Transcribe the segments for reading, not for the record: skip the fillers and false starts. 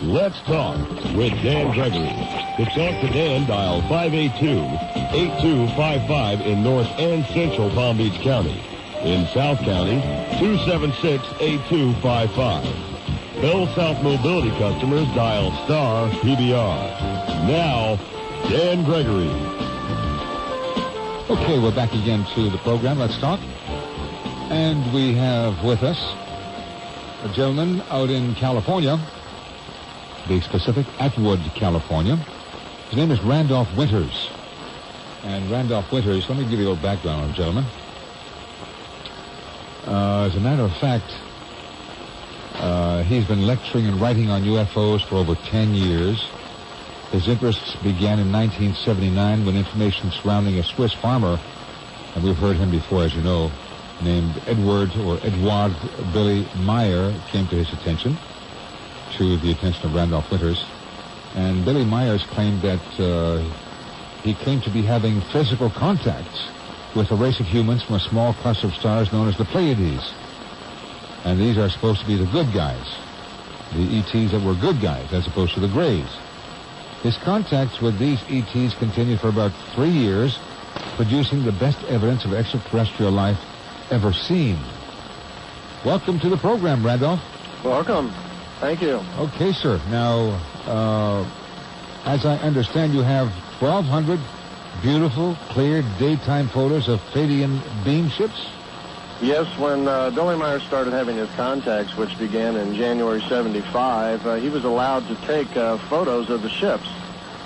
Let's Talk with Dan Gregory. To talk to Dan, dial 582-8255 in North and Central Palm Beach County. In South County, 276-8255. Bell South Mobility customers dial star PBR. Now, Dan Gregory. Okay, we're back again to the program. Let's talk. And we have with us a gentleman out in California, to be specific, Atwood, California. His name is Randolph Winters. And Randolph Winters, let me give you a little background on the gentleman. As a matter of fact, he's been lecturing and writing on UFOs for over 10 years. His interests began in 1979 when information surrounding a Swiss farmer, and we've heard him before, as you know, named Edward Billy Meier, came to his attention, to the attention of Randolph Winters. And Billy Myers claimed that he claimed to be having physical contacts with a race of humans from a small cluster of stars known as the Pleiadians. And these are supposed to be the good guys, the ETs that were good guys, as opposed to the Greys. His contacts with these ETs continued for about 3 years, producing the best evidence of extraterrestrial life ever seen. Welcome to the program, Randolph. Welcome. Thank you. Okay, sir. Now, as I understand, you have 1,200 beautiful, clear, daytime photos of Pleiadian beam ships? Yes, when Billy Meier started having his contacts, which began in January 75, he was allowed to take photos of the ships.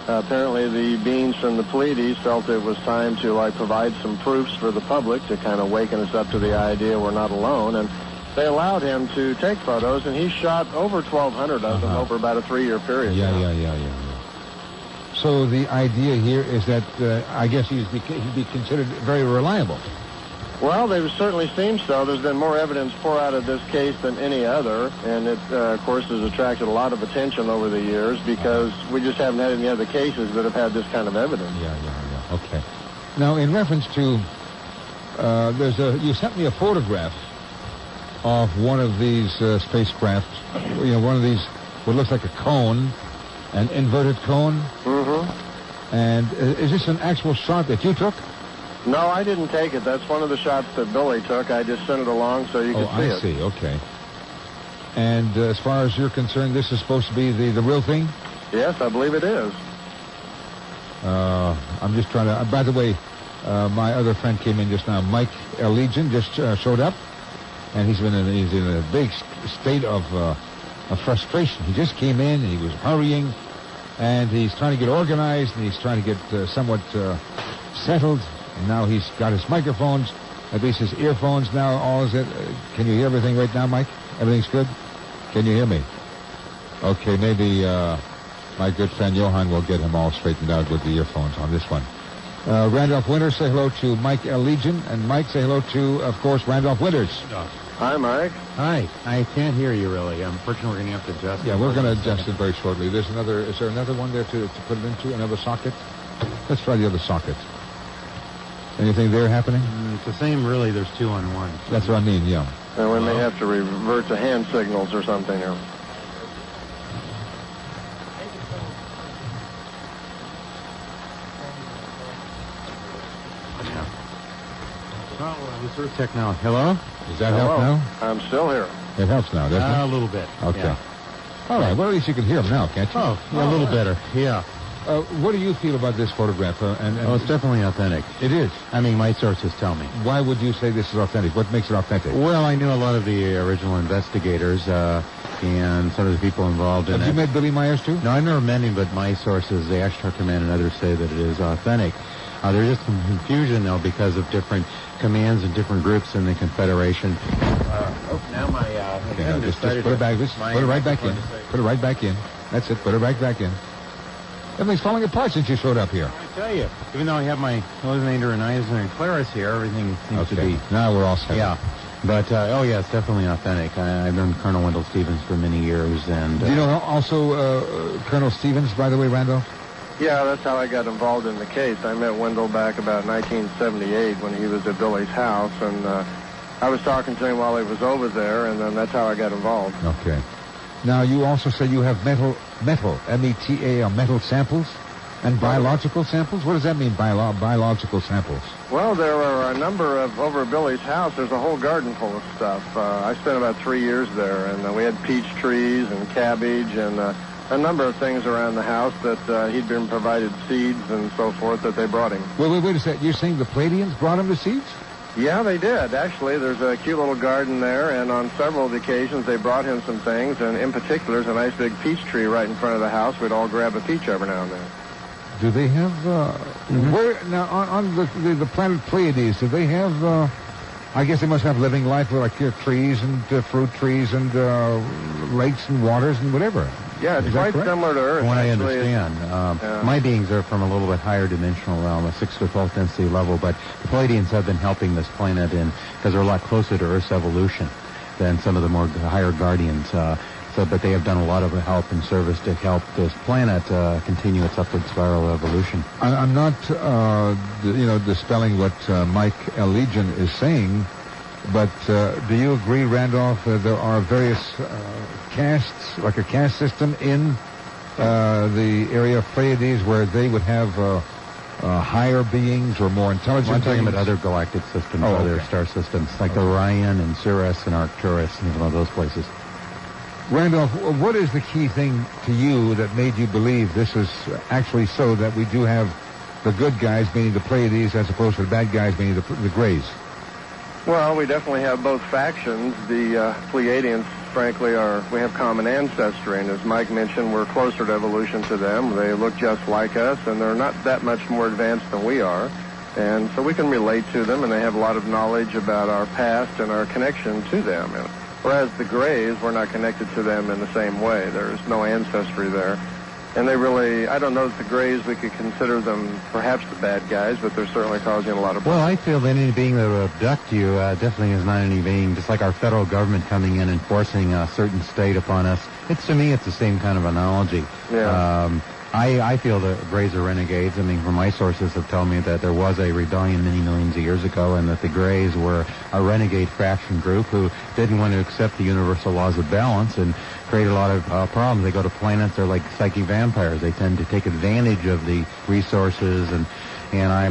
Apparently the beings from the Pleiades felt it was time to provide some proofs for the public to kind of waken us up to the idea we're not alone. And they allowed him to take photos, and he shot over 1,200 of them over about a 3-year period. Yeah. So the idea here is that I guess he'd be considered very reliable. Well, they certainly seem so. There's been more evidence pour out of this case than any other, and it, of course, has attracted a lot of attention over the years because we just haven't had any other cases that have had this kind of evidence. Yeah. Okay. Now, in reference to, you sent me a photograph of one of these spacecraft, one of these, what looks like a cone, an inverted cone. Mm-hmm. And is this an actual shot that you took? No, I didn't take it. That's one of the shots that Billy took. I just sent it along so you could see it. Oh, I see. Okay. And as far as you're concerned, this is supposed to be the real thing? Yes, I believe it is. I'm just trying to... by the way, my other friend came in just now. Mike Legion just showed up, and he's in a big state of frustration. He just came in, and he was hurrying, and he's trying to get organized, and he's trying to get somewhat settled. And now he's got his microphones, at least his earphones now. All is it? Can you hear everything right now, Mike? Everything's good? Can you hear me? Okay, maybe my good friend Johan will get him all straightened out with the earphones on this one. Randolph Winters, say hello to Mike Legion. And Mike, say hello to, of course, Randolph Winters. Hi, Mike. Hi. I can't hear you, really. Unfortunately, we're going to have to adjust it. Yeah, we're going to adjust it very shortly. Is there another one there to put it into, another socket? Let's try the other socket. Anything there happening? It's the same, really. There's two on one. That's what I mean, yeah. And we may have to revert to hand signals or something. Yeah. Oh, let's sort of check now. Hello? Does that help now? I'm still here. It helps now, doesn't it? A little bit. Okay. Yeah. All right. Well, at least you can hear him now, can't you? Oh, yeah, a little better. Yeah. What do you feel about this photograph? It's definitely authentic. It is. I mean, my sources tell me. Why would you say this is authentic? What makes it authentic? Well, I knew a lot of the original investigators and some of the people involved in it. Have you met Billy Myers, too? No, I've never met him, but my sources, the Ashtar Command and others, say that it is authentic. There's just some confusion, though, because of different commands and different groups in the Confederation. Now my... just put it back. Put it right back in. Put it right back in. That's it. Put it right back in. Everything's falling apart since you showed up here. I tell you, even though I have my Eliminator and Eisner and Claris here, everything seems to be... Now we're all set. Yeah. But, it's definitely authentic. I've known Colonel Wendell Stevens for many years, and... Do you know also Colonel Stevens, by the way, Randolph? Yeah, that's how I got involved in the case. I met Wendell back about 1978 when he was at Billy's house, and I was talking to him while he was over there, and then that's how I got involved. Okay. Now, you also say you have metal, M-E-T-A, metal samples and biological samples? What does that mean, biological samples? Well, there are a number of, over at Billy's house, there's a whole garden full of stuff. I spent about 3 years there, and we had peach trees and cabbage and a number of things around the house that he'd been provided seeds and so forth that they brought him. Wait a second. You're saying the Pleiadians brought him the seeds? Yeah, they did. Actually, there's a cute little garden there, and on several of the occasions they brought him some things, and in particular, there's a nice big peach tree right in front of the house. We'd all grab a peach every now and then. Do they have, where, now, on the planet Pleiades, do they have, I guess they must have living life with, like, trees and fruit trees and lakes and waters and whatever. Yeah, it's quite similar to Earth. From what I understand, my beings are from a little bit higher dimensional realm, a 6 to 12th density level, but the Pleiadians have been helping this planet because they're a lot closer to Earth's evolution than some of the more higher guardians. But they have done a lot of help and service to help this planet continue its upward spiral of evolution. I'm not, dispelling what Mike L. Legion is saying, but do you agree, Randolph, there are various castes, like a caste system in the area of Pleiades where they would have higher beings or more intelligent I'm talking beings? about other galactic systems, other star systems, like Orion and Sirius and Arcturus and some of those places. Randolph, what is the key thing to you that made you believe this is actually so, that we do have the good guys, meaning the Pleiades, as opposed to the bad guys, meaning the Greys? Well, we definitely have both factions. The Pleiadians, frankly, we have common ancestry, and as Mike mentioned, we're closer to evolution to them. They look just like us, and they're not that much more advanced than we are. And so we can relate to them, and they have a lot of knowledge about our past and our connection to them. Whereas the Greys, we're not connected to them in the same way. There's no ancestry there. And they really, I don't know if the Greys, we could consider them perhaps the bad guys, but they're certainly causing a lot of problems. Well, I feel that any being that would abduct you definitely is not any being, just like our federal government coming in and forcing a certain state upon us. To me, it's the same kind of analogy. Yeah. I feel that Greys are renegades. I mean, from my sources have told me that there was a rebellion many millions of years ago, and that the Greys were a renegade faction group who didn't want to accept the universal laws of balance and create a lot of problems. They go to planets, they're like psychic vampires. They tend to take advantage of the resources, and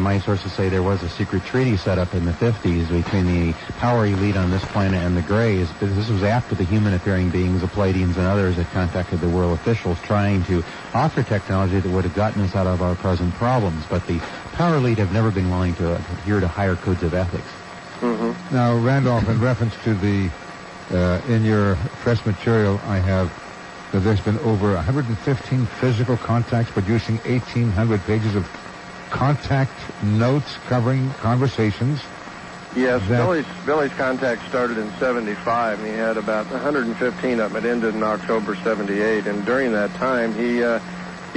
my sources say there was a secret treaty set up in the 50s between the power elite on this planet and the Greys. But this was after the human-appearing beings, the Pleiadians and others, had contacted the world officials trying to offer technology that would have gotten us out of our present problems. But the power elite have never been willing to adhere to higher codes of ethics. Mm-hmm. Now, Randolph, in reference to the, in your press material, I have that there's been over 115 physical contacts producing 1,800 pages of contact notes covering conversations. Yes, Billy's contact started in 75, and he had about 115 of them. It ended in October 78, and during that time, he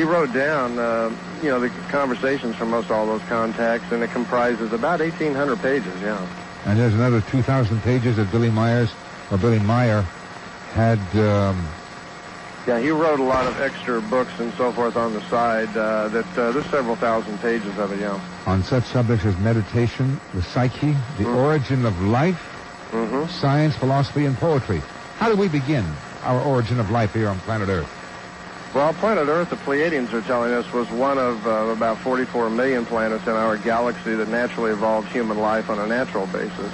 wrote down, the conversations from most all those contacts, and it comprises about 1,800 pages, yeah. And there's another 2,000 pages that Billy Meier had... Yeah, he wrote a lot of extra books and so forth on the side. There's several thousand pages of it, yeah. On such subjects as meditation, the psyche, the origin of life, science, philosophy, and poetry. How do we begin our origin of life here on planet Earth? Well, planet Earth, the Pleiadians are telling us, was one of about 44 million planets in our galaxy that naturally evolved human life on a natural basis.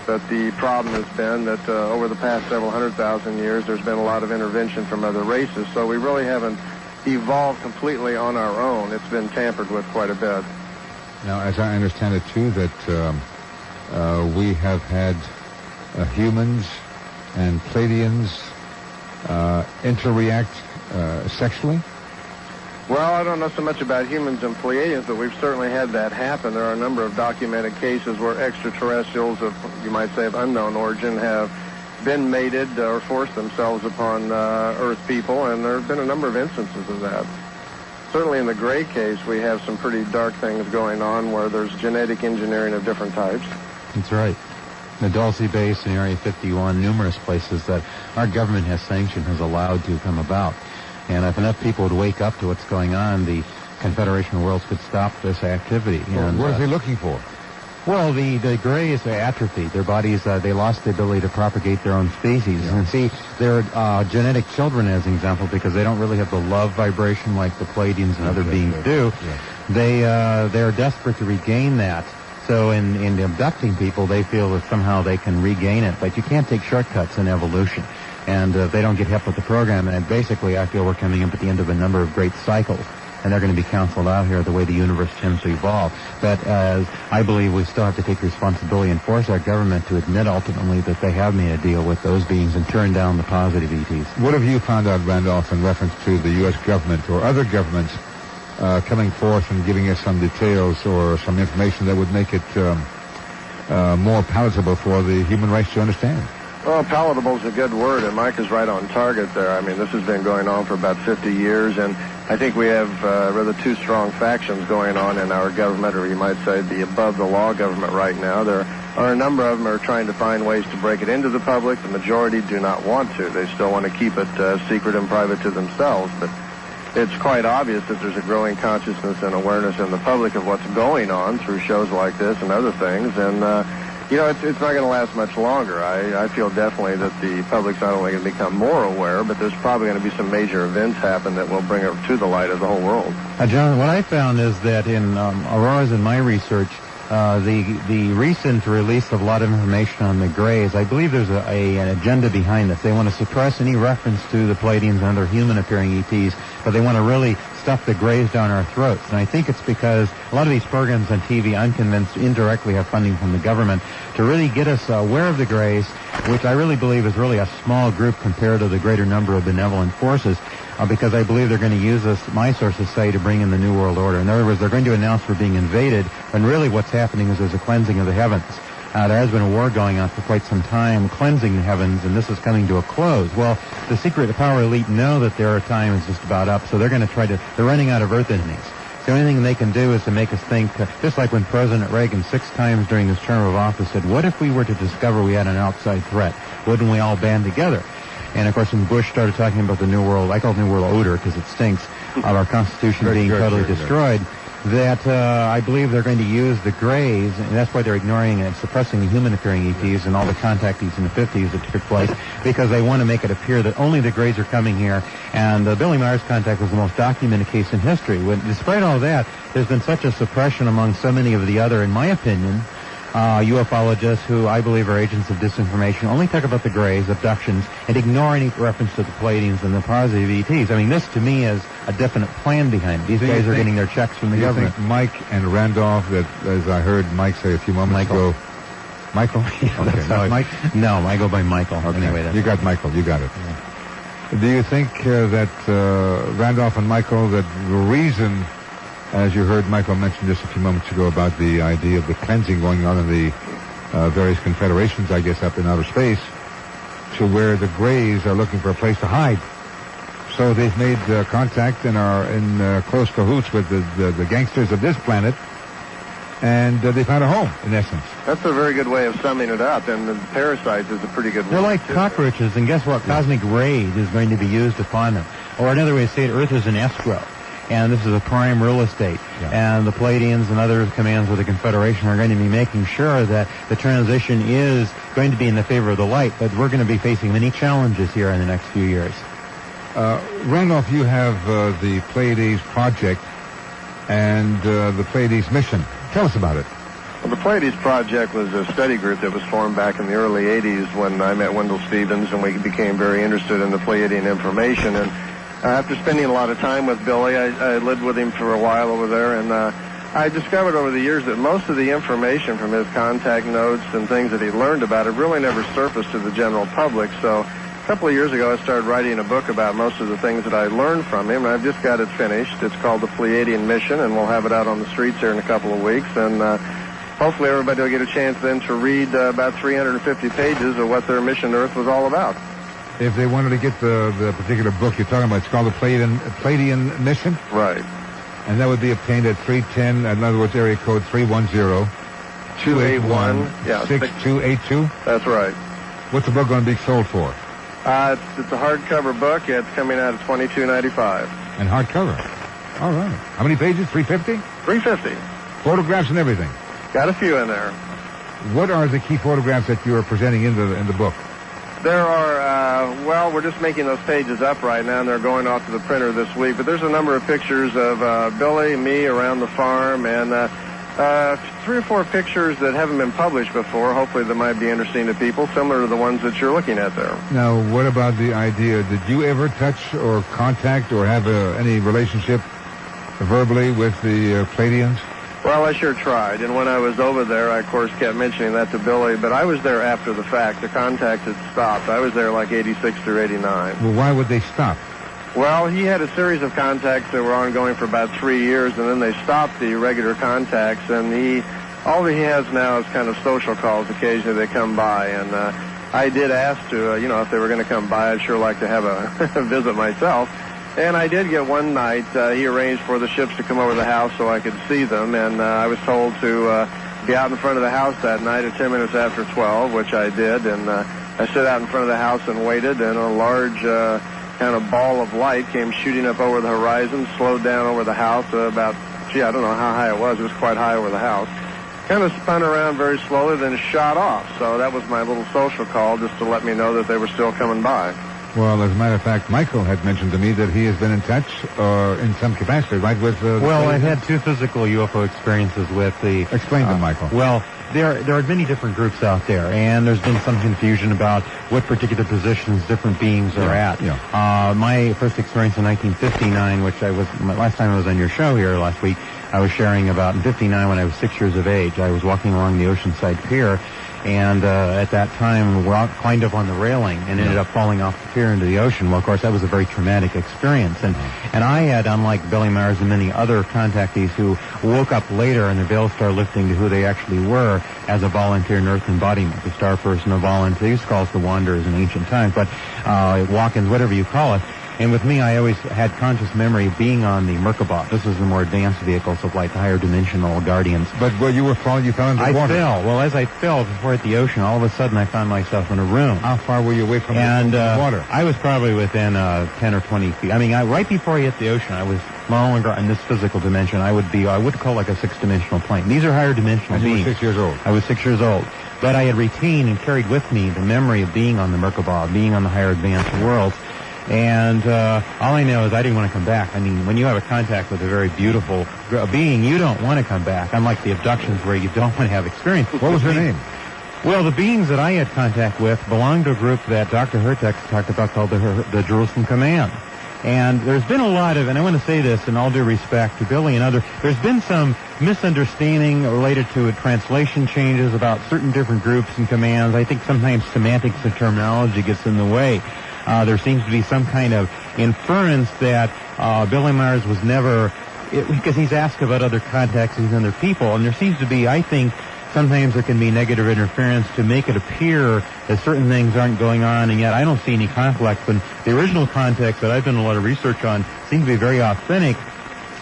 But the problem has been that over the past several 100,000 years, there's been a lot of intervention from other races, so we really haven't evolved completely on our own. It's been tampered with quite a bit. Now, as I understand it, too, that we have had humans and Pleiadians interact sexually? Well, I don't know so much about humans and Pleiadians, but we've certainly had that happen. There are a number of documented cases where extraterrestrials of, you might say, of unknown origin have been mated or forced themselves upon Earth people, and there have been a number of instances of that. Certainly in the Grey case, we have some pretty dark things going on where there's genetic engineering of different types. That's right. The Dulce Base in Area 51, numerous places that our government has sanctioned, has allowed to come about. And if enough people would wake up to what's going on, the Confederation of Worlds could stop this activity. Well, and what are they looking for? Well, the Greys atrophied. Their bodies, they lost the ability to propagate their own species. Yeah. And see, they're genetic children, as an example, because they don't really have the love vibration like the Pleiadians and other beings do. Yeah. They're desperate to regain that. So in abducting people, they feel that somehow they can regain it. But you can't take shortcuts in evolution. And they don't get hip with the program. And basically, I feel we're coming up at the end of a number of great cycles. And they're going to be canceled out here the way the universe tends to evolve. But I believe we still have to take responsibility and force our government to admit ultimately that they have made a deal with those beings and turn down the positive ETs. What have you found out, Randolph, in reference to the U.S. government or other governments coming forth and giving us some details or some information that would make it more palatable for the human race to understand? Well, palatable is a good word, and Mike is right on target there. I mean, this has been going on for about 50 years, and I think we have rather two strong factions going on in our government, or you might say the above-the-law government right now. There are a number of them are trying to find ways to break it into the public. The majority do not want to. They still want to keep it secret and private to themselves, but it's quite obvious that there's a growing consciousness and awareness in the public of what's going on through shows like this and other things, and you know, it's not going to last much longer. I feel definitely that the public's not only going to become more aware, but there's probably going to be some major events happen that will bring it to the light of the whole world. John, what I found is that in Aurora's and my research, the recent release of a lot of information on the Greys, I believe there's an agenda behind this. They want to suppress any reference to the Pleiadians and other human-appearing ETs, but they want to really stuff the Greys down our throats. And I think it's because a lot of these programs on TV, I'm convinced, indirectly have funding from the government to really get us aware of the Greys, which I really believe is really a small group compared to the greater number of benevolent forces, because I believe they're going to use us, my sources say, to bring in the New World Order. In other words, they're going to announce we're being invaded, when really what's happening is there's a cleansing of the heavens. There has been a war going on for quite some time, cleansing the heavens, and this is coming to a close. Well, the secret power elite know that their time is just about up, so they're going to they're running out of Earth enemies. The only thing they can do is to make us think, just like when President Reagan 6 times during his term of office said, what if we were to discover we had an outside threat? Wouldn't we all band together? And, of course, when Bush started talking about the New World, I call it New World Odor because it stinks, of our Constitution being totally destroyed, that I believe they're going to use the Greys, and that's why they're ignoring and suppressing the human-appearing ETs and all the contactees in the 50s that took place, because they want to make it appear that only the Greys are coming here. And Billy Meier's contact was the most documented case in history. Despite all that, there's been such a suppression among so many of the other, in my opinion, ufologists who I believe are agents of disinformation, only talk about the Greys, abductions, and ignore any reference to the Pleiadians and the positive ETs. I mean, this to me is a definite plan behind it. These guys are getting their checks from the government. Think Mike and Randolph, that, as I heard Mike say a few moments ago... Michael? Okay, no, Mike? No, I go by Michael. Okay. Anyway, you got Michael, you got it. Yeah. Do you think that Randolph and Michael, that the reason, as you heard Michael mention just a few moments ago about the idea of the cleansing going on in the various confederations, I guess, up in outer space, to where the Greys are looking for a place to hide. So they've made contact and are in close cahoots with the gangsters of this planet, and they found a home, in essence. That's a very good way of summing it up, and the parasites is a pretty good They're like cockroaches, and guess what? Cosmic rays is going to be used upon them. Or another way to say it, Earth is an escrow. And this is a prime real estate. Yeah. And the Pleiadians and other commands of the Confederation are going to be making sure that the transition is going to be in the favor of the light, but we're going to be facing many challenges here in the next few years. Randolph, you have the Pleiades Project and the Pleiades Mission. Tell us about it. Well, the Pleiades Project was a study group that was formed back in the early 80s when I met Wendell Stevens, and we became very interested in the Pleiadian information. And after spending a lot of time with Billy, I lived with him for a while over there, and I discovered over the years that most of the information from his contact notes and things that he learned about it really never surfaced to the general public. So a couple of years ago, I started writing a book about most of the things that I learned from him, and I've just got it finished. It's called The Pleiadian Mission, and we'll have it out on the streets here in a couple of weeks. And hopefully everybody will get a chance then to read about 350 pages of what their mission to Earth was all about. If they wanted to get the particular book you're talking about, it's called The Pleiadian Mission? Right. And that would be obtained at 310, in other words, area code 310-281-6282? That's right. What's the book going to be sold for? It's a hardcover book. It's coming out at $22.95. And hardcover. All right. How many pages? 350? 350. Photographs and everything. Got a few in there. What are the key photographs that you are presenting in the book? There are, we're just making those pages up right now, and they're going off to the printer this week. But there's a number of pictures of Billy, me around the farm, and 3 or 4 pictures that haven't been published before. Hopefully that might be interesting to people, similar to the ones that you're looking at there. Now, what about the idea? Did you ever touch or contact or have any relationship verbally with the Pleiadians? Well, I sure tried, and when I was over there, I, of course, kept mentioning that to Billy, but I was there after the fact. The contact had stopped. I was there like 86 through 89. Well, why would they stop? Well, he had a series of contacts that were ongoing for about 3 years, and then they stopped the regular contacts, and all he has now is kind of social calls. Occasionally they come by, and I did ask to, if they were going to come by, I'd sure like to have a visit myself. And I did get one night, he arranged for the ships to come over the house so I could see them, and I was told to be out in front of the house that night at 10 minutes after 12, which I did, and I stood out in front of the house and waited, and a large kind of ball of light came shooting up over the horizon, slowed down over the house about, I don't know how high it was quite high over the house. Kind of spun around very slowly, then shot off. So that was my little social call just to let me know that they were still coming by. Well, as a matter of fact, Michael had mentioned to me that he has been in touch in some capacity, right, with Well, I've had 2 physical UFO experiences with the... Explain them, Michael. Well, there are many different groups out there, and there's been some confusion about what particular positions different beings are at. Yeah. My first experience in 1959, which last time I was on your show here last week, I was sharing about in 59 when I was 6 years of age. I was walking along the Oceanside Pier, and at that time climbed up on the railing and ended up falling off the pier into the ocean. Well, of course, that was a very traumatic experience. And I had, unlike Billy Myers and many other contactees who woke up later and their veils started lifting to who they actually were as a volunteer in Earth embodiment, the star person, a volunteer. They used to call us the Wanderers in ancient times, but walk-ins, whatever you call it. And with me, I always had conscious memory of being on the Merkabah. This is the more advanced vehicles of, like, the higher dimensional Guardians. But where you were falling, you fell into the water. I fell. Well, as I fell before at the ocean, all of a sudden I found myself in a room. How far were you away from the water? I was probably within 10 or 20 feet. I mean, right before I hit the ocean, I was no longer in this physical dimension. I would call like a 6-dimensional plane. These are higher dimensional beings. You were 6 years old. I was 6 years old. But I had retained and carried with me the memory of being on the Merkabah, being on the higher advanced worlds. And all I know is I didn't want to come back. I mean, when you have a contact with a very beautiful being, you don't want to come back. Unlike the abductions where you don't want to have experience. What was her name? Well, the beings that I had contact with belonged to a group that Dr. Hertex talked about called the Jerusalem Command. And there's been a lot of, and I want to say this in all due respect to Billy and others, there's been some misunderstanding related to translation changes about certain different groups and commands. I think sometimes semantics and terminology gets in the way. There seems to be some kind of inference that Billy Myers was never, because he's asked about other contacts and other people, and there seems to be, I think, sometimes there can be negative interference to make it appear that certain things aren't going on, and yet I don't see any conflict. But the original contacts that I've done a lot of research on seem to be very authentic.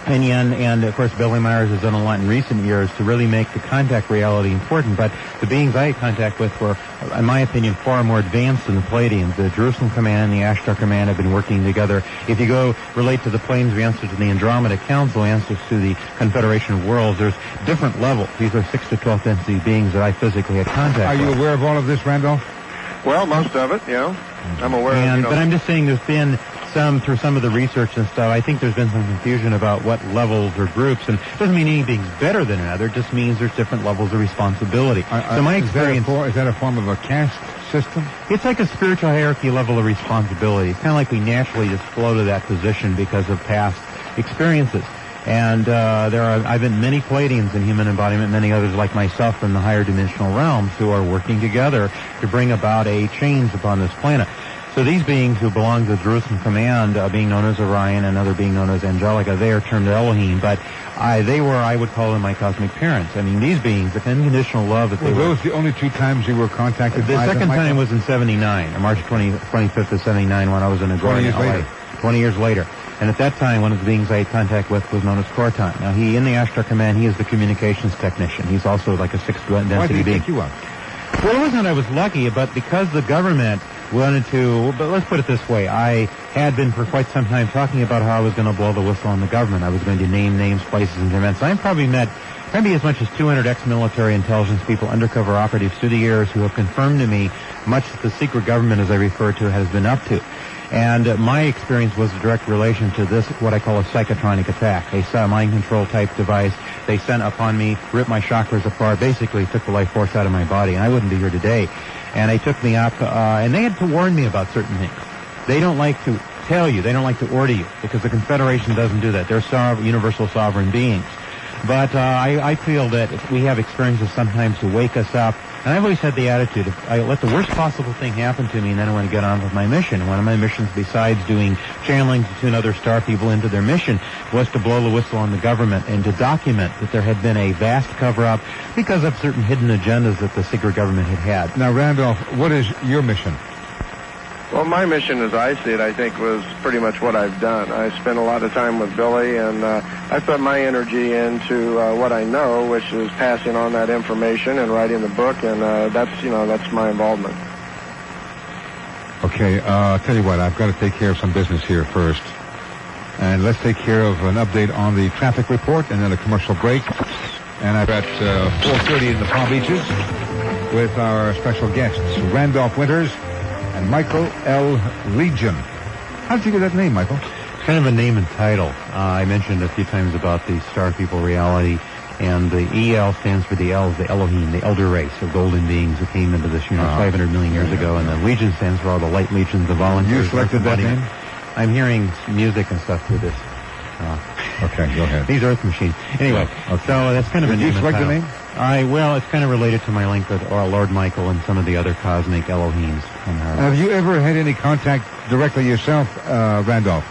And of course, Billy Myers has done a lot in recent years to really make the contact reality important. But the beings I had contact with were, in my opinion, far more advanced than the Pleiadians. The Jerusalem Command and the Ashtar Command have been working together. If you go relate to the planes, we answer to the Andromeda Council, answers to the Confederation of Worlds, there's different levels. These are 6th to 12th density beings that I physically had contact with. Are you aware of all of this, Randolph? Well, most of it, yeah. I'm aware of it. But I'm just saying there's been through some of the research and stuff, I think there's been some confusion about what levels or groups, and it doesn't mean anything's better than another, it just means there's different levels of responsibility. So my experience... Is that a form of a caste system? It's like a spiritual hierarchy level of responsibility. It's kind of like we naturally just flow to that position because of past experiences. And I've been many Pleiadians in human embodiment, many others like myself from the higher dimensional realms who are working together to bring about a change upon this planet. So these beings who belong to the Jerusalem Command, being known as Orion and other being known as Angelica, they are termed Elohim, but they were, I would call them, my cosmic parents. I mean, these beings, the unconditional love that they were... those the only 2 times you were contacted by them? The second time was in 79, March 25th of 79, when I was in a 20 years later. 20 years later. And at that time, one of the beings I had contact with was known as Corton. Now, in the Ashtar Command, he is the communications technician. He's also like a 6th density being. Why did he take you up? Well, it wasn't that I was lucky, but because the government wanted to, but let's put it this way. I had been for quite some time talking about how I was going to blow the whistle on the government. I was going to name names, places, and events. I've probably met maybe as much as 200 ex-military intelligence people, undercover operatives through the years who have confirmed to me much that the secret government, as I refer to, has been up to. And my experience was a direct relation to this, what I call a psychotronic attack, a mind control type device. They sent upon me, ripped my chakras apart, basically took the life force out of my body, and I wouldn't be here today. And they took me up, and they had to warn me about certain things. They don't like to tell you, they don't like to order you, because the Confederation doesn't do that. They're universal sovereign beings. But I feel that we have experiences sometimes to wake us up. And I've always had the attitude, if I let the worst possible thing happen to me, and then I want to get on with my mission. And one of my missions, besides doing channeling to tune other star people into their mission, was to blow the whistle on the government and to document that there had been a vast cover-up because of certain hidden agendas that the secret government had. Now, Randolph, what is your mission? Well, my mission, as I see it, I think was pretty much what I've done. I spent a lot of time with Billy, and I put my energy into what I know, which is passing on that information and writing the book, and that's my involvement. Okay, I'll tell you what, I've got to take care of some business here first. And let's take care of an update on the traffic report and then a commercial break. And I'm at 4:30 in the Palm Beaches with our special guests, Randolph Winters and Michael L. Legion. How did you get that name, Michael? It's kind of a name and title. I mentioned a few times about the Star People reality, and the EL stands for the L, the Elohim, the elder race of golden beings who came into this universe 500 million years ago, and the Legion stands for all the light legions of volunteers. You selected that name? I'm hearing music and stuff through this. Okay, go ahead. These Earth machines. Anyway, okay. So that's kind of a name. Did you select the name? Well, it's kind of related to my link with Lord Michael and some of the other cosmic Elohims. Have you ever had any contact directly yourself, Randolph?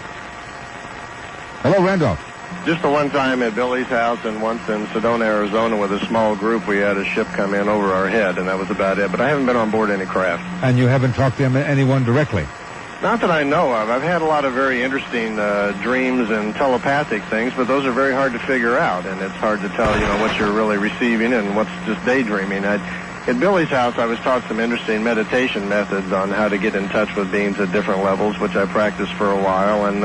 Hello, Randolph. Just the one time at Billy's house and once in Sedona, Arizona with a small group. We had a ship come in over our head, and that was about it. But I haven't been on board any craft. And you haven't talked to anyone directly? Not that I know of. I've had a lot of very interesting dreams and telepathic things, but those are very hard to figure out, and it's hard to tell, what you're really receiving and what's just daydreaming. At Billy's house, I was taught some interesting meditation methods on how to get in touch with beings at different levels, which I practiced for a while, and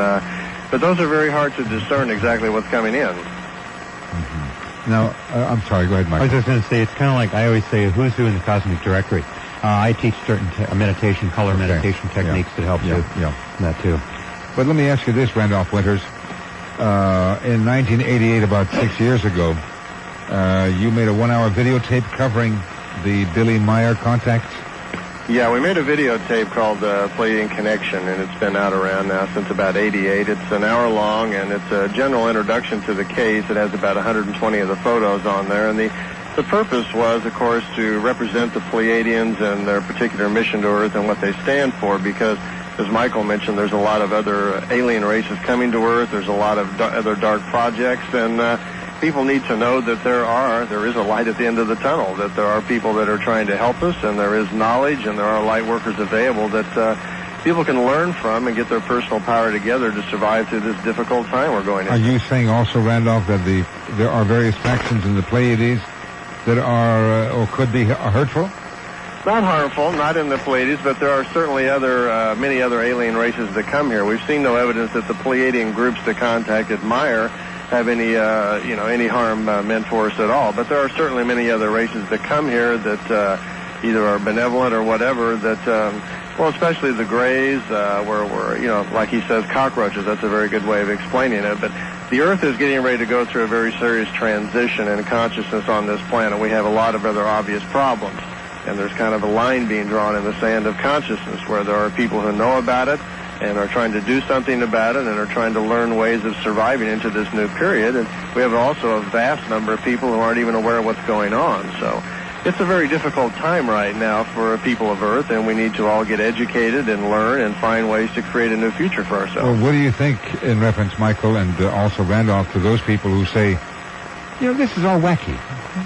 but those are very hard to discern exactly what's coming in. Mm-hmm. Now, I'm sorry, go ahead, Michael. I was just going to say, it's kind of like I always say, who's who in the cosmic directory. I teach certain meditation, color meditation techniques that help that too. But let me ask you this, Randolph Winters. In 1988, about 6 years ago, you made a 1-hour videotape covering the Billy Meier contacts. Yeah, we made a videotape called Pleiadian Connection, and it's been out around now since about 88. It's an hour long, and it's a general introduction to the case. It has about 120 of the photos on there, and the purpose was, of course, to represent the Pleiadians and their particular mission to Earth and what they stand for, because, as Michael mentioned, there's a lot of other alien races coming to Earth. There's a lot of other dark projects, and people need to know that there is a light at the end of the tunnel, that there are people that are trying to help us, and there is knowledge, and there are light workers available that people can learn from and get their personal power together to survive through this difficult time we're going into. Are you saying also, Randolph, that there are various factions in the Pleiades that are or could be hurtful? Not harmful, not in the Pleiades, but there are certainly many other alien races that come here. We've seen no evidence that the Pleiadian groups that contacted Meier have any harm meant for us at all. But there are certainly many other races that come here that either are benevolent or whatever. That especially the Greys, where like he says, cockroaches. That's a very good way of explaining it. But the Earth is getting ready to go through a very serious transition in consciousness on this planet. We have a lot of other obvious problems, and there's kind of a line being drawn in the sand of consciousness where there are people who know about it and are trying to do something about it and are trying to learn ways of surviving into this new period. And we have also a vast number of people who aren't even aware of what's going on. So it's a very difficult time right now for people of Earth, and we need to all get educated and learn and find ways to create a new future for ourselves. Well, what do you think, in reference, Michael, and also Randolph, to those people who say, this is all wacky?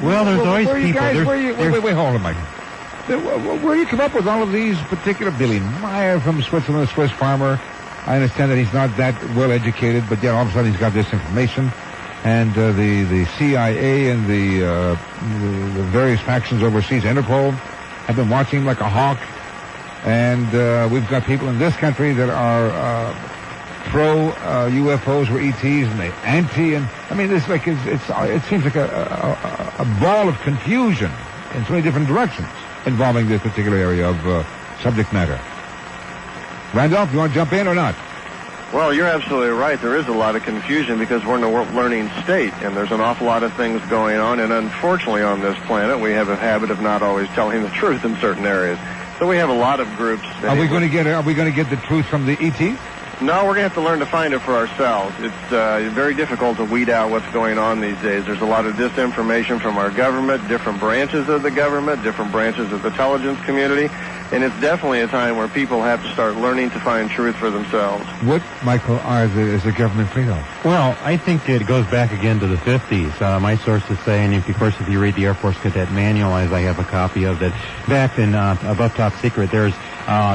Well, there's always people... Wait, hold on, Michael. Where do you come up with all of these particular... Billy Meier from Switzerland, a Swiss farmer. I understand that he's not that well educated, but all of a sudden he's got this information. And the CIA and the various factions overseas, Interpol, have been watching him like a hawk. And we've got people in this country that are pro UFOs or ETs, and they anti. And I mean, this like it seems like a ball of confusion in so many different directions involving this particular area of subject matter. Randolph, you want to jump in or not? Well, you're absolutely right. There is a lot of confusion because we're in a learning state, and there's an awful lot of things going on. And unfortunately, on this planet, we have a habit of not always telling the truth in certain areas. So we have a lot of groups. Are we going to get the truth from the ET? No, we're going to have to learn to find it for ourselves. It's very difficult to weed out what's going on these days. There's a lot of disinformation from our government, different branches of the government, different branches of the intelligence community, and it's definitely a time where people have to start learning to find truth for themselves. What, Michael, is the government afraid of? Well, I think it goes back again to the 50s. My sources say, and of course if you read the Air Force Cadet Manual, as I have a copy of it, back in above top secret, there's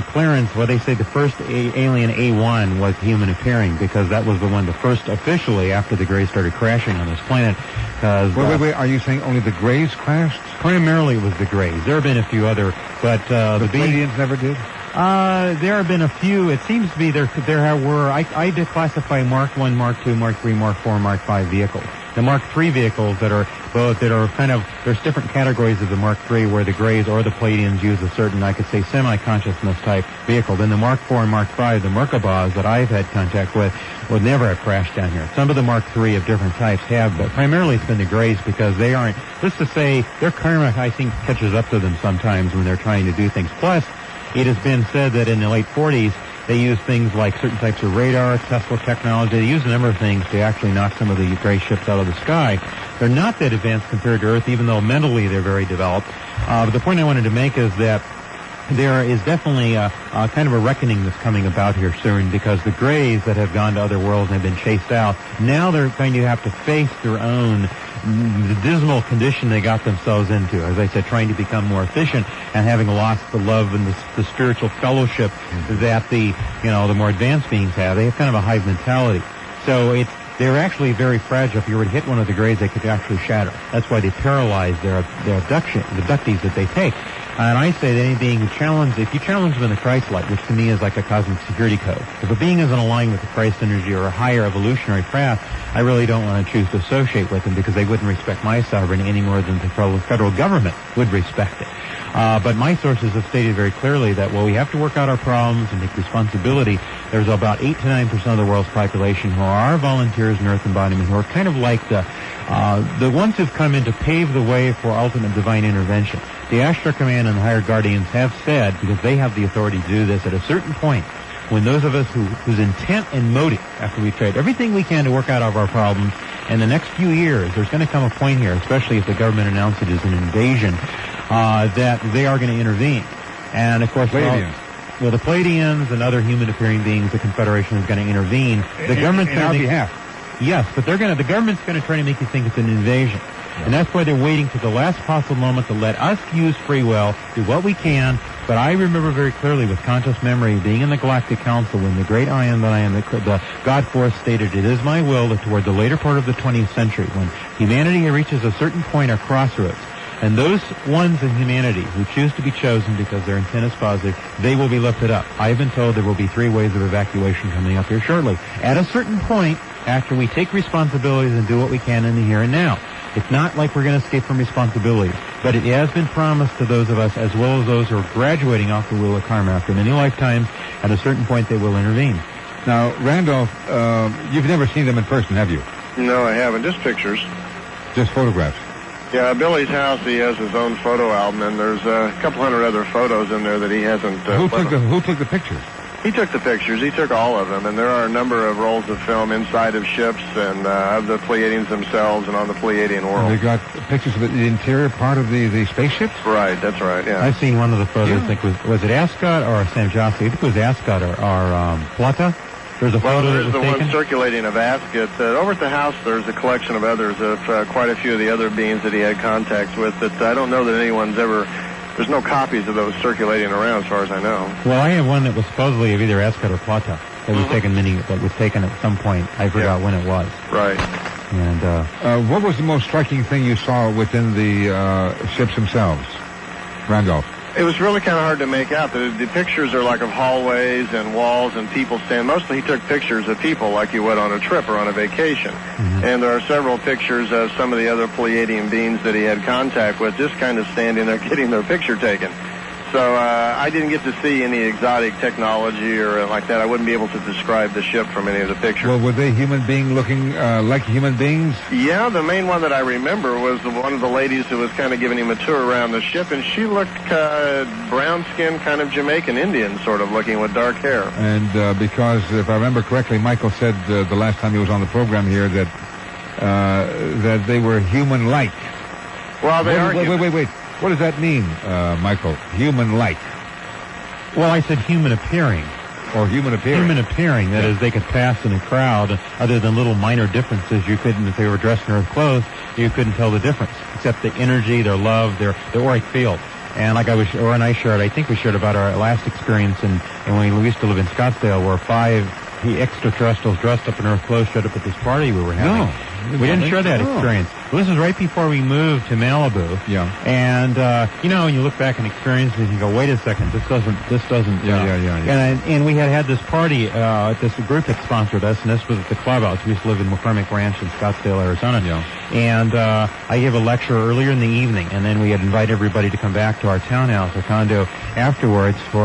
clearance, what they say the first alien A1 was human appearing, because that was the one, the first officially after the Greys started crashing on this planet. Wait, are you saying only the Greys crashed? Primarily it was the Greys. There have been a few other, but the Pleiadians never did? There have been a few. It seems to be there were, I did classify Mark 1, Mark 2, Mark 3, Mark 4, Mark 5 vehicles. The Mark 3 vehicles that are kind of, there's different categories of the Mark 3 where the Greys or the Pleiadians use a certain, I could say, semi-consciousness type vehicle. Then the Mark 4 and Mark 5, the Merkabahs that I've had contact with, would never have crashed down here. Some of the Mark 3 of different types have, but primarily it's been the Greys because they aren't, just to say, their karma, I think, catches up to them sometimes when they're trying to do things. Plus, it has been said that in the late 40s, they used things like certain types of radar, Tesla technology. They used a number of things to actually knock some of the Grey ships out of the sky. They're not that advanced compared to Earth, even though mentally they're very developed. But the point I wanted to make is that there is definitely a kind of a reckoning that's coming about here soon, because the Greys that have gone to other worlds and have been chased out, now they're going to have to face their own the dismal condition they got themselves into. As I said, trying to become more efficient and having lost the love and the spiritual fellowship that the more advanced beings have. They have kind of a hive mentality. So they're actually very fragile. If you were to hit one of the Greys, they could actually shatter. That's why they paralyze their abductees that they take. And I say that any being if you challenge them in the Christ light, which to me is like a cosmic security code, if a being isn't aligned with the Christ energy or a higher evolutionary path, I really don't want to choose to associate with them, because they wouldn't respect my sovereignty any more than the federal government would respect it. But my sources have stated very clearly that, well, we have to work out our problems and take responsibility. There's about 8 to 9% of the world's population who are volunteers in Earth embodiment, who are kind of like the ones who've come in to pave the way for ultimate divine intervention. The Ashtar Command and the Higher Guardians have said, because they have the authority to do this, at a certain point, when those of us whose intent and motive, after we've tried everything we can to work out of our problems, in the next few years, there's going to come a point here, especially if the government announces it is an invasion, that they are going to intervene. And, of course, Pleiadians. The Pleiadians and other human-appearing beings, the Confederation is going to intervene. The government's on our behalf. Yes, but the government's going to try to make you think it's an invasion. And that's why they're waiting to the last possible moment to let us use free will, do what we can. But I remember very clearly with conscious memory being in the Galactic Council when the great I am that I am, the God Force stated, it is my will that toward the later part of the 20th century, when humanity reaches a certain point or crossroads, and those ones in humanity who choose to be chosen because their intent is positive, they will be lifted up. I've been told there will be 3 ways of evacuation coming up here shortly. At a certain point, after we take responsibilities and do what we can in the here and now. It's not like we're going to escape from responsibility, but it has been promised to those of us, as well as those who are graduating off the wheel of karma after many lifetimes, at a certain point they will intervene. Now, Randolph, you've never seen them in person, have you? No, I haven't. Just pictures. Just photographs? Yeah, Billy's house, he has his own photo album, and there's a couple hundred other photos in there that he hasn't... Who took the pictures? He took the pictures. He took all of them, and there are a number of rolls of film inside of ships and of the Pleiadians themselves and on the Pleiadian world. They got pictures of the interior part of the spaceships? Right, that's right, yeah. I've seen one of the photos. I think was it Ascot or Samjasi? I think it was Ascot or Plata. There's a photo there's that was the taken. one circulating of Ascot. Over at the house, there's a collection of others of quite a few of the other beings that he had contacts with that I don't know that anyone's ever... There's no copies of those circulating around, as far as I know. Well, I have one that was supposedly of either Ascot or Plata that was taken at some point. I forgot when it was. Right. And what was the most striking thing you saw within the ships themselves, Randolph? It was really kind of hard to make out. The pictures are like of hallways and walls and people standing. Mostly he took pictures of people like you would on a trip or on a vacation. Mm-hmm. And there are several pictures of some of the other Pleiadian beings that he had contact with just kind of standing there getting their picture taken. So I didn't get to see any exotic technology or like that. I wouldn't be able to describe the ship from any of the pictures. Well, were they human being looking like human beings? Yeah, the main one that I remember was one of the ladies who was kind of giving him a tour around the ship, and she looked brown-skinned, kind of Jamaican Indian sort of looking with dark hair. And because, if I remember correctly, Michael said the last time he was on the program here that they were human-like. Well, they are. Wait. What does that mean, Michael? Human-like? Well, I said human-appearing. Or human-appearing? Human-appearing. That is, they could pass in a crowd, other than little minor differences. You couldn't, if they were dressed in earth clothes, you couldn't tell the difference, except the energy, their love, their auric field. And like I think we shared about our last experience and when we used to live in Scottsdale, where 5 extraterrestrials dressed up in earth clothes showed up at this party we were having. No. We didn't share that experience. Well, this was right before we moved to Malibu. Yeah. And, when you look back on experiences, you go, wait a second, this doesn't. Yeah. And we had this party, this group that sponsored us, and this was at the clubhouse. We used to live in McCormick Ranch in Scottsdale, Arizona. Yeah. And, I gave a lecture earlier in the evening, and then we had invited everybody to come back to our townhouse, our condo, afterwards for,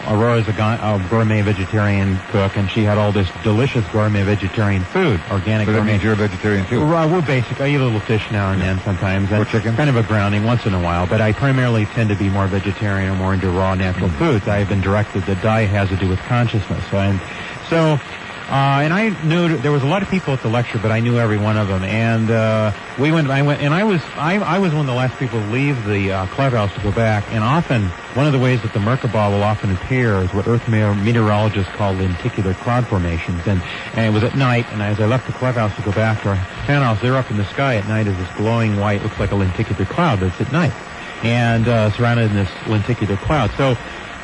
Aurora's a gourmet vegetarian cook, and she had all this delicious gourmet vegetarian food, organic so that gourmet. Means you're a vegetarian too. We're basic. I eat a little fish now and then sometimes. Or chicken? Kind of a grounding once in a while, but I primarily tend to be more vegetarian or more into raw natural foods. I have been directed that diet has to do with consciousness. And and I knew there was a lot of people at the lecture, but I knew every one of them. And I was one of the last people to leave the clubhouse to go back. And often, one of the ways that the Merkaba will often appear is what Earth meteorologists call lenticular cloud formations. And it was at night, and as I left the clubhouse to go back to our townhouse, they're up in the sky at night as this glowing white, looks like a lenticular cloud, but it's at night, and surrounded in this lenticular cloud. So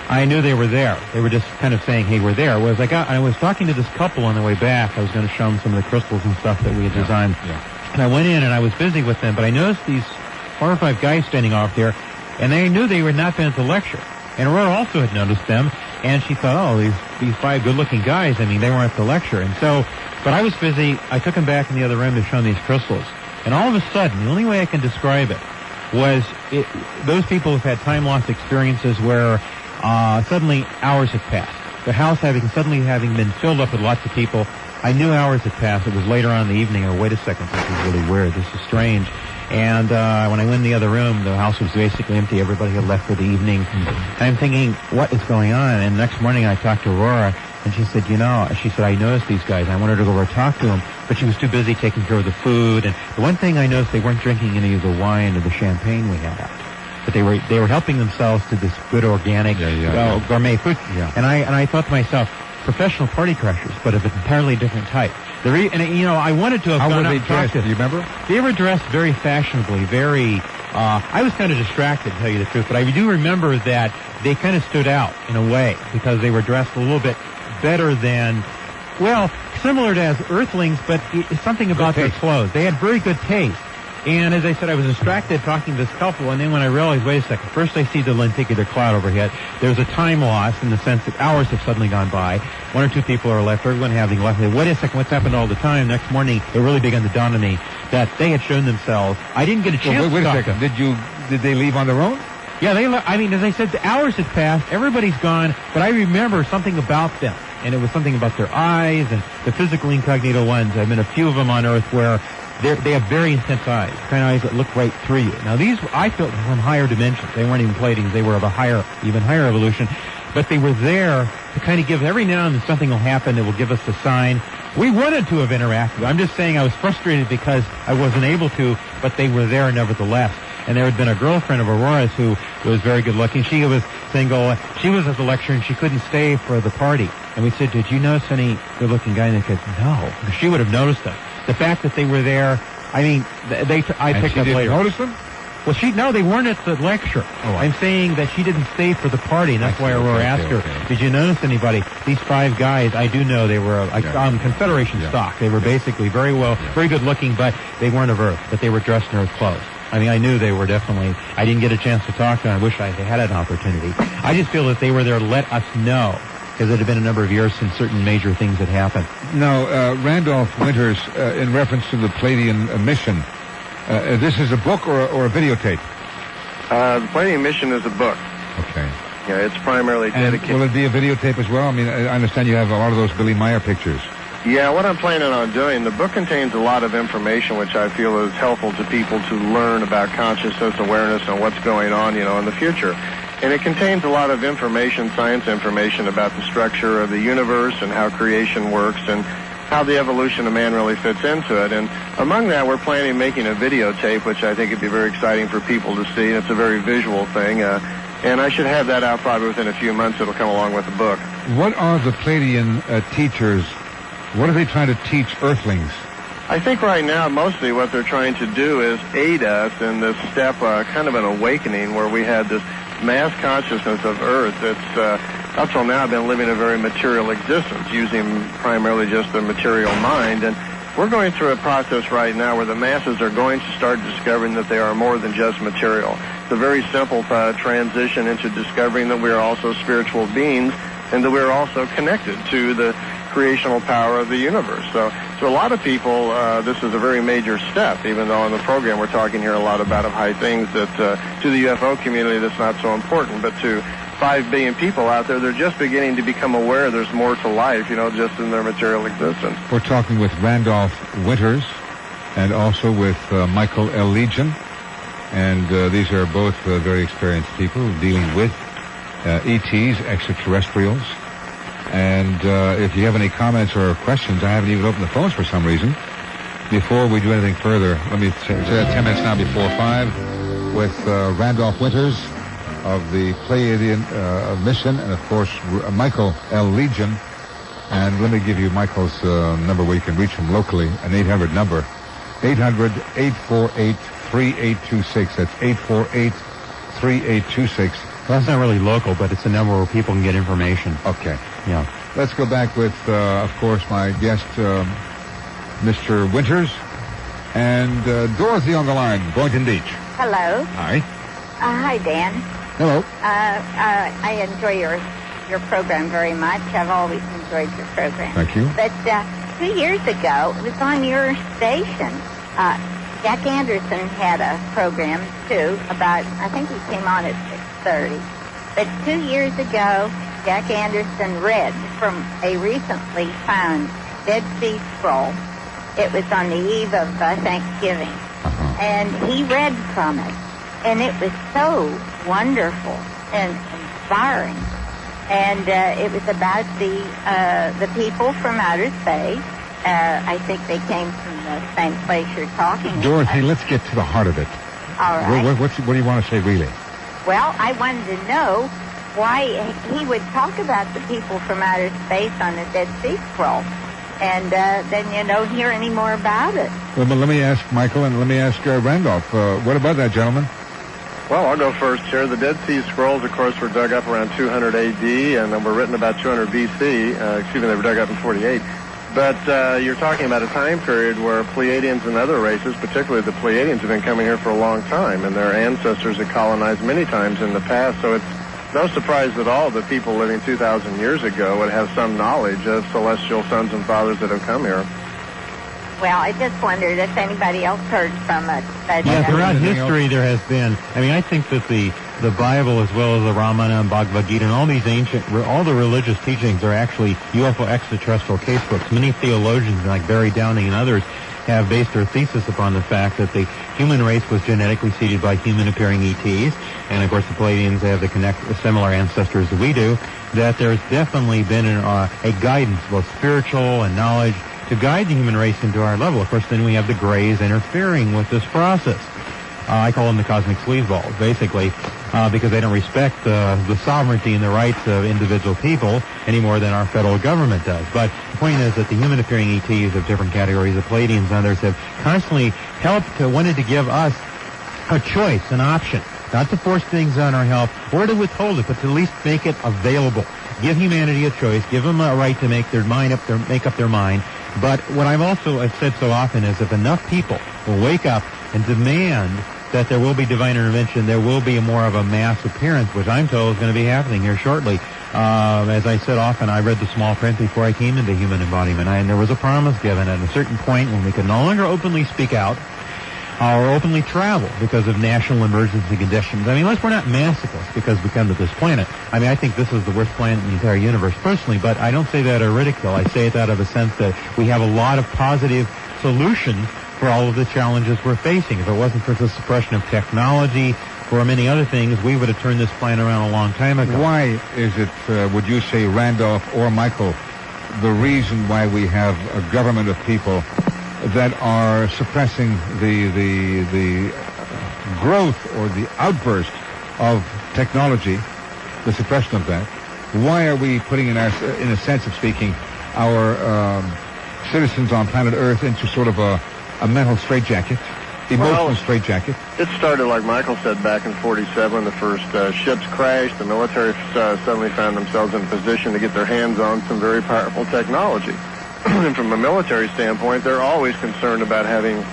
I knew they were there. They were just kind of saying, hey, we're there. Whereas I was talking to this couple on the way back. I was going to show them some of the crystals and stuff that we had designed. Yeah. And I went in and I was busy with them, but I noticed these 4 or 5 guys standing off there, and they knew they had not been at the lecture. And Aurora also had noticed them, and she thought, oh, these 5 good-looking guys, I mean, they weren't at the lecture. And so, but I was busy. I took them back in the other room to show them these crystals. And all of a sudden, the only way I can describe it was those people have had time-loss experiences where suddenly hours had passed. The house suddenly having been filled up with lots of people, I knew hours had passed. It was later on in the evening. Oh, wait a second, this is really weird. This is strange. And when I went in the other room, the house was basically empty. Everybody had left for the evening. Mm-hmm. I'm thinking, what is going on? And next morning I talked to Aurora, and she said, I noticed these guys. I wanted to go over and talk to them, but she was too busy taking care of the food. And the one thing I noticed, they weren't drinking any of the wine or the champagne we had out. But they were helping themselves to this good organic gourmet food. Yeah. And I thought to myself, professional party crashers, but of an entirely different type. I wanted to have How gone were out they and talked dressed? to. Do you remember? They were dressed very fashionably, very. I was kind of distracted, to tell you the truth, but I do remember that they kind of stood out in a way because they were dressed a little bit better than, similar to as Earthlings, but it's something about their clothes. They had very good taste. And as I said, I was distracted talking to this couple, and then when I realized, wait a second, first I see the lenticular cloud overhead. There's a time loss in the sense that hours have suddenly gone by. 1 or 2 people are left, everyone having left. Wait a second, what's happened all the time? Next morning, it really began to dawn on me that they had shown themselves. I didn't get a chance wait to a talk second. to them. Did they leave on their own? Yeah, as I said, the hours had passed, everybody's gone, but I remember something about them. And it was something about their eyes and the physical incognito ones. I've been a few of them on Earth where they have very intense eyes, kind of eyes that look right through you. Now these, I felt, were from higher dimensions. They weren't even Pleiadians. They were of even higher evolution. But they were there to kind of give, every now and then something will happen that will give us a sign. We wanted to have interacted. I'm just saying I was frustrated because I wasn't able to, but they were there nevertheless. And there had been a girlfriend of Aurora's who was very good looking. She was single. She was at the lecture and she couldn't stay for the party. And we said, did you notice any good looking guy? And they said, no. She would have noticed them. The fact that they were there, I mean, I picked up later. Notice them? Well, they weren't at the lecture. I'm saying that she didn't stay for the party, and that's why Aurora asked her, did you notice anybody? These 5 guys, I do know they were Confederation stock. They were basically very good looking, but they weren't of Earth, but they were dressed in Earth clothes. I mean, I knew they were definitely, I didn't get a chance to talk to them. I wish I had an opportunity. I just feel that they were there to let us know, because it had been a number of years since certain major things had happened. Now, Randolph Winters, in reference to the Pleiadian mission, this is a book or a videotape? The Pleiadian mission is a book. Okay. Yeah, it's primarily dedicated. And will it be a videotape as well? I mean, I understand you have a lot of those Billy Meier pictures. Yeah, what I'm planning on doing, the book contains a lot of information which I feel is helpful to people to learn about consciousness, awareness, and what's going on, in the future. And it contains a lot of information, science information about the structure of the universe and how creation works and how the evolution of man really fits into it. And among that, we're planning on making a videotape, which I think would be very exciting for people to see. It's a very visual thing. And I should have that out probably within a few months. It'll come along with the book. What are the Pleiadian teachers? What are they trying to teach Earthlings? I think right now mostly what they're trying to do is aid us in this step, kind of an awakening where we had this mass consciousness of Earth that's up till now been living a very material existence, using primarily just the material mind. And we're going through a process right now where the masses are going to start discovering that they are more than just material. It's a very simple transition into discovering that we are also spiritual beings and that we are also connected to the creational power of the universe. So a lot of people, this is a very major step, even though on the program we're talking here a lot about high things that to the UFO community that's not so important, but to 5 billion people out there, they're just beginning to become aware there's more to life, just in their material existence. We're talking with Randolph Winters and also with Michael L. Legion, and these are both very experienced people dealing with ETs, extraterrestrials. And if you have any comments or questions, I haven't even opened the phones for some reason. Before we do anything further, let me say 10 minutes now before 5 with Randolph Winters of the Pleiadian mission, and of course Michael L. Legion. And let me give you Michael's number where you can reach him locally, an 800 number, 800-848-3826. That's 848-3826. Well, that's not really local, but it's a number where people can get information. Okay. Yeah. Let's go back with, of course, my guest, Mr. Winters, and Dorothy on the line, Boynton Beach. Hello. Hi. Hi, Dan. Hello. I enjoy your program very much. I've always enjoyed your program. Thank you. But 2 years ago, it was on your station. Jack Anderson had a program, too, about, I think he came on at 6:30. But 2 years ago, Jack Anderson read from a recently found Dead Sea Scroll. It was on the eve of Thanksgiving. Uh-huh. And he read from it. And it was so wonderful and inspiring. And it was about the people from outer space. I think they came from the same place you're talking about. Dorothy, let's get to the heart of it. All right. What do you want to say, really? Well, I wanted to know why he would talk about the people from outer space on the Dead Sea Scroll. And then you don't hear any more about it. Well, but let me ask Michael and let me ask Randolph. What about that, gentlemen? Well, I'll go first here. The Dead Sea Scrolls, of course, were dug up around 200 A.D. and were written about 200 B.C. They were dug up in 48. But you're talking about a time period where Pleiadians and other races, particularly the Pleiadians, have been coming here for a long time, and their ancestors had colonized many times in the past. So it's no surprise at all that people living 2,000 years ago would have some knowledge of celestial sons and fathers that have come here. Well, I just wondered if anybody else heard from it. But, Yeah, throughout history there has been. I mean, I think that the Bible, as well as the Ramana and Bhagavad Gita and all these all the religious teachings are actually UFO extraterrestrial casebooks. Many theologians, like Barry Downing and others, have based their thesis upon the fact that the human race was genetically seeded by human-appearing ETs, and of course the Pleiadians have the similar ancestors that we do, that there's definitely been a guidance, both spiritual and knowledge, to guide the human race into our level. Of course, then we have the Greys interfering with this process. I call them the cosmic sleazeballs, basically, because they don't respect the sovereignty and the rights of individual people any more than our federal government does. But the point is that the human-appearing ETs of different categories, the Pleiadians and others, have constantly wanted to give us a choice, an option, not to force things on or help, or to withhold it, but to at least make it available. Give humanity a choice, give them a right to make up their mind. But what I've said so often is if enough people will wake up and demand that there will be divine intervention. There will be more of a mass appearance, which I'm told is going to be happening here shortly. As I said often, I read the small print before I came into human embodiment, and there was a promise given at a certain point when we could no longer openly speak out or openly travel because of national emergency conditions. I mean, unless we're not masochists because we come to this planet. I mean, I think this is the worst planet in the entire universe personally, but I don't say that out of ridicule. I say it out of a sense that we have a lot of positive solutions for all of the challenges we're facing. If it wasn't for the suppression of technology, for many other things, we would have turned this planet around a long time ago. Why is it, would you say, Randolph or Michael, the reason why we have a government of people that are suppressing the growth or the outburst of technology, the suppression of that? Why are we putting, in a sense of speaking, our citizens on planet Earth into sort of a mental straitjacket, emotional straitjacket? It started, like Michael said, back in 47. The first ships crashed. The military suddenly found themselves in a position to get their hands on some very powerful technology. And from a military standpoint, they're always concerned about having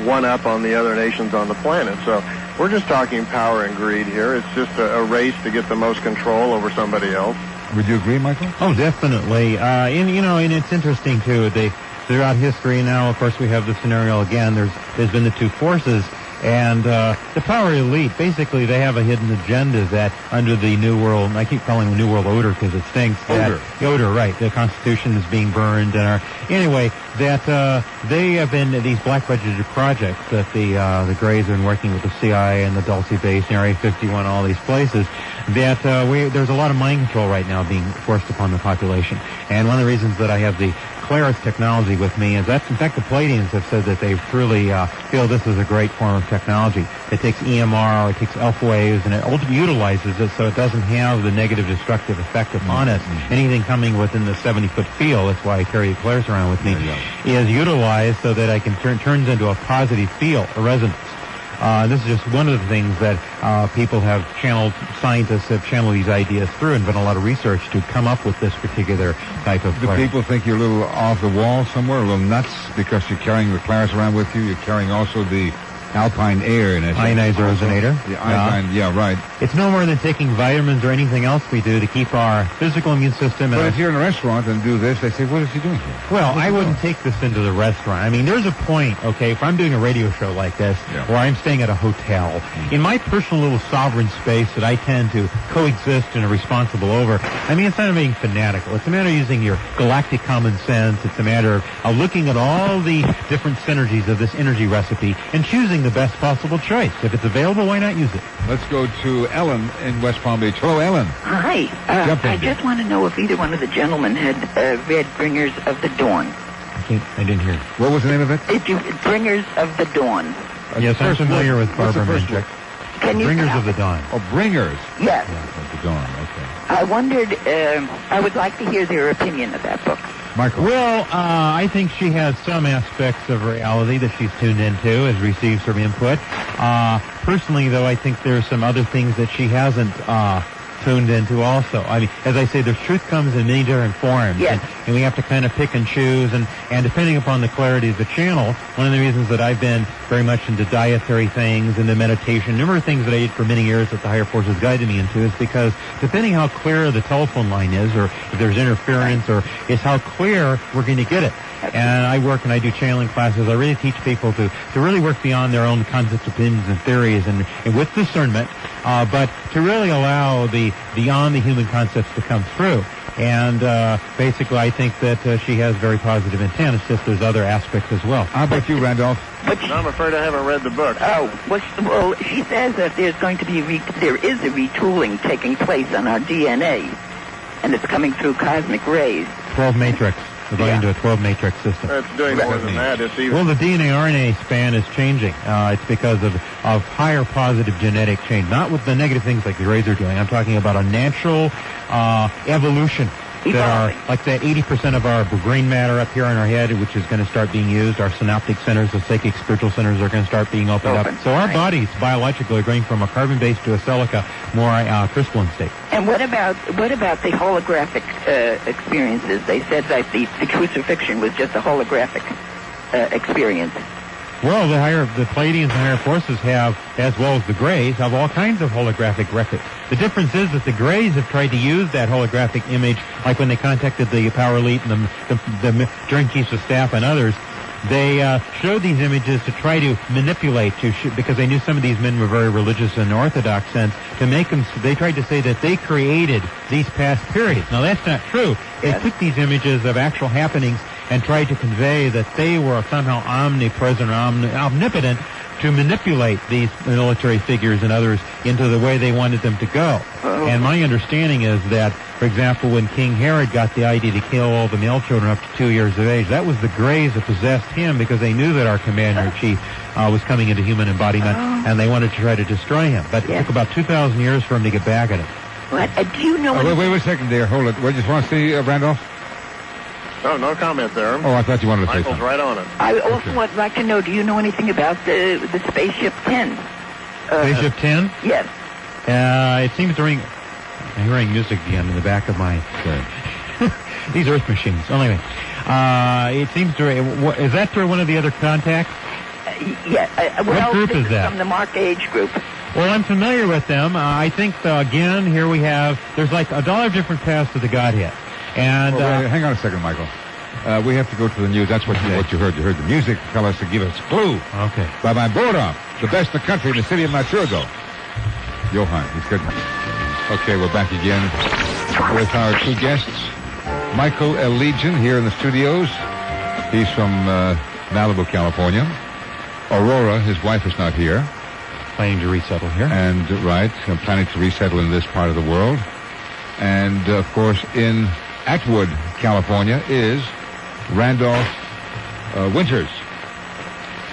one up on the other nations on the planet. So we're just talking power and greed here. It's just a race to get the most control over somebody else. Would you agree, Michael? Oh, definitely. And it's interesting too. Throughout history now, of course, we have the scenario again. There's been the two forces, and the power elite, basically, they have a hidden agenda that under the New World, I keep calling the New World Order because it stinks. Odor, right. The Constitution is being burned. Anyway, that they have been these black budgeted projects that the Greys have been working with the CIA and the Dulce Base, Area 51, all these places, that there's a lot of mind control right now being forced upon the population. And one of the reasons that I have the Claris technology with me is that, in fact, the Pleiadians have said that they truly feel this is a great form of technology. It takes EMR, it takes Alpha waves, and it utilizes it so it doesn't have the negative destructive effect upon us. Anything coming within the 70-foot field, that's why I carry the Claris around with me, is utilized so that I can turns into a positive field, a resonance. This is just one of the things that people have channeled, scientists have channeled these ideas through and done a lot of research to come up with this particular type of Do people think you're a little off the wall somewhere, a little nuts, because you're carrying the Claris around with you? You're carrying also the Alpine Air in it. Ionizer resonator. The iodine, yeah, right. It's no more than taking vitamins or anything else we do to keep our physical immune system. But if you're in a restaurant and do this, they say, what is he doing here? Well, I wouldn't take this into the restaurant. I mean, there's a point, okay, if I'm doing a radio show like this, or I'm staying at a hotel, in my personal little sovereign space that I tend to coexist in a responsible over, I mean, it's not being fanatical. It's a matter of using your galactic common sense. It's a matter of looking at all the different synergies of this energy recipe and choosing the best possible choice. If it's available, why not use it? Let's go to Ellen in West Palm Beach. Hello, Ellen. Hi. I just want to know if either one of the gentlemen had read Bringers of the Dawn. I didn't hear. What was the name of it? Bringers of the Dawn. Yes, I'm familiar with Barbara Minchik. Bringers of the Dawn. Oh, Bringers. Yes. Of the Dawn, okay. I wondered, I would like to hear their opinion of that book. Michael. Well, I think she has some aspects of reality that she's tuned into, has received some input. Personally, though, I think there's some other things that she hasn't tuned into also. I mean, as I say, the truth comes in many different forms. Yes. And we have to kind of pick and choose. And depending upon the clarity of the channel, one of the reasons that I've been very much into dietary things, into meditation, a number of things that I did for many years that the higher forces guided me into is because depending how clear the telephone line is, or if there's interference, or is how clear we're going to get it. And I work and I do channeling classes. I really teach people to really work beyond their own concepts, opinions, and theories, and with discernment, but to really allow the beyond the human concepts to come through. And basically, I think that she has very positive intent. It's just there's other aspects as well. How about you, Randolph? I'm afraid I haven't read the book. Oh, well, she says that there's going to be there is a retooling taking place on our DNA, and it's coming through cosmic rays. 12 matrix. We're going into a 12-matrix system. It's doing more than that. It's even... Well, the DNA-RNA span is changing. It's because of higher positive genetic change, not with the negative things like the rays are doing. I'm talking about a natural evolution that are like that 80% of our brain matter up here in our head, which is going to start being used. Our synaptic centers, the psychic spiritual centers are going to start being opened up. So our bodies biologically are going from a carbon base to a silica, more crystalline state. And what about the holographic experiences? They said that the crucifixion was just a holographic experience. Well, the Pleiadians and higher forces have, as well as the Greys, have all kinds of holographic records. The difference is that the Greys have tried to use that holographic image, like when they contacted the power elite and the Joint Chiefs of Staff and others. They showed these images to try to manipulate, because they knew some of these men were very religious and orthodox, and to make them, they tried to say that they created these past periods. Now, that's not true. They took these images of actual happenings and tried to convey that they were somehow omnipresent or omnipotent to manipulate these military figures and others into the way they wanted them to go. And my understanding is that, for example, when King Herod got the idea to kill all the male children up to 2 years of age, that was the Greys that possessed him, because they knew that our commander-in-chief was coming into human embodiment, and they wanted to try to destroy him. But it took about 2,000 years for him to get back at it. What? Do you know... wait a second there. Hold it. What did you want to say, Randolph? No comment there. Oh, I thought you wanted to say Michael's something. right on it. I also would like to know, do you know anything about the Spaceship 10? Spaceship 10? Yes. It seems to ring... I'm hearing music again in the back of my... These Earth machines. Anyway, it seems to... Is that through one of the other contacts? Yeah. What group is that? From the Mark Age group. Well, I'm familiar with them. I think, again, here we have... There's like a dollar different paths to the Godhead. And hang on a second, Michael. We have to go to the news. That's what you heard. You heard the music tell us to give us a clue. Okay. By my Bodom, the best in the country in the city of Maturgo. Johan, he's good. Okay, we're back again with our two guests. Michael L. Legion here in the studios. He's from Malibu, California. Aurora, his wife, is not here. Planning to resettle here. And, planning to resettle in this part of the world. And, of course, in Atwood, California, is Randolph Winters.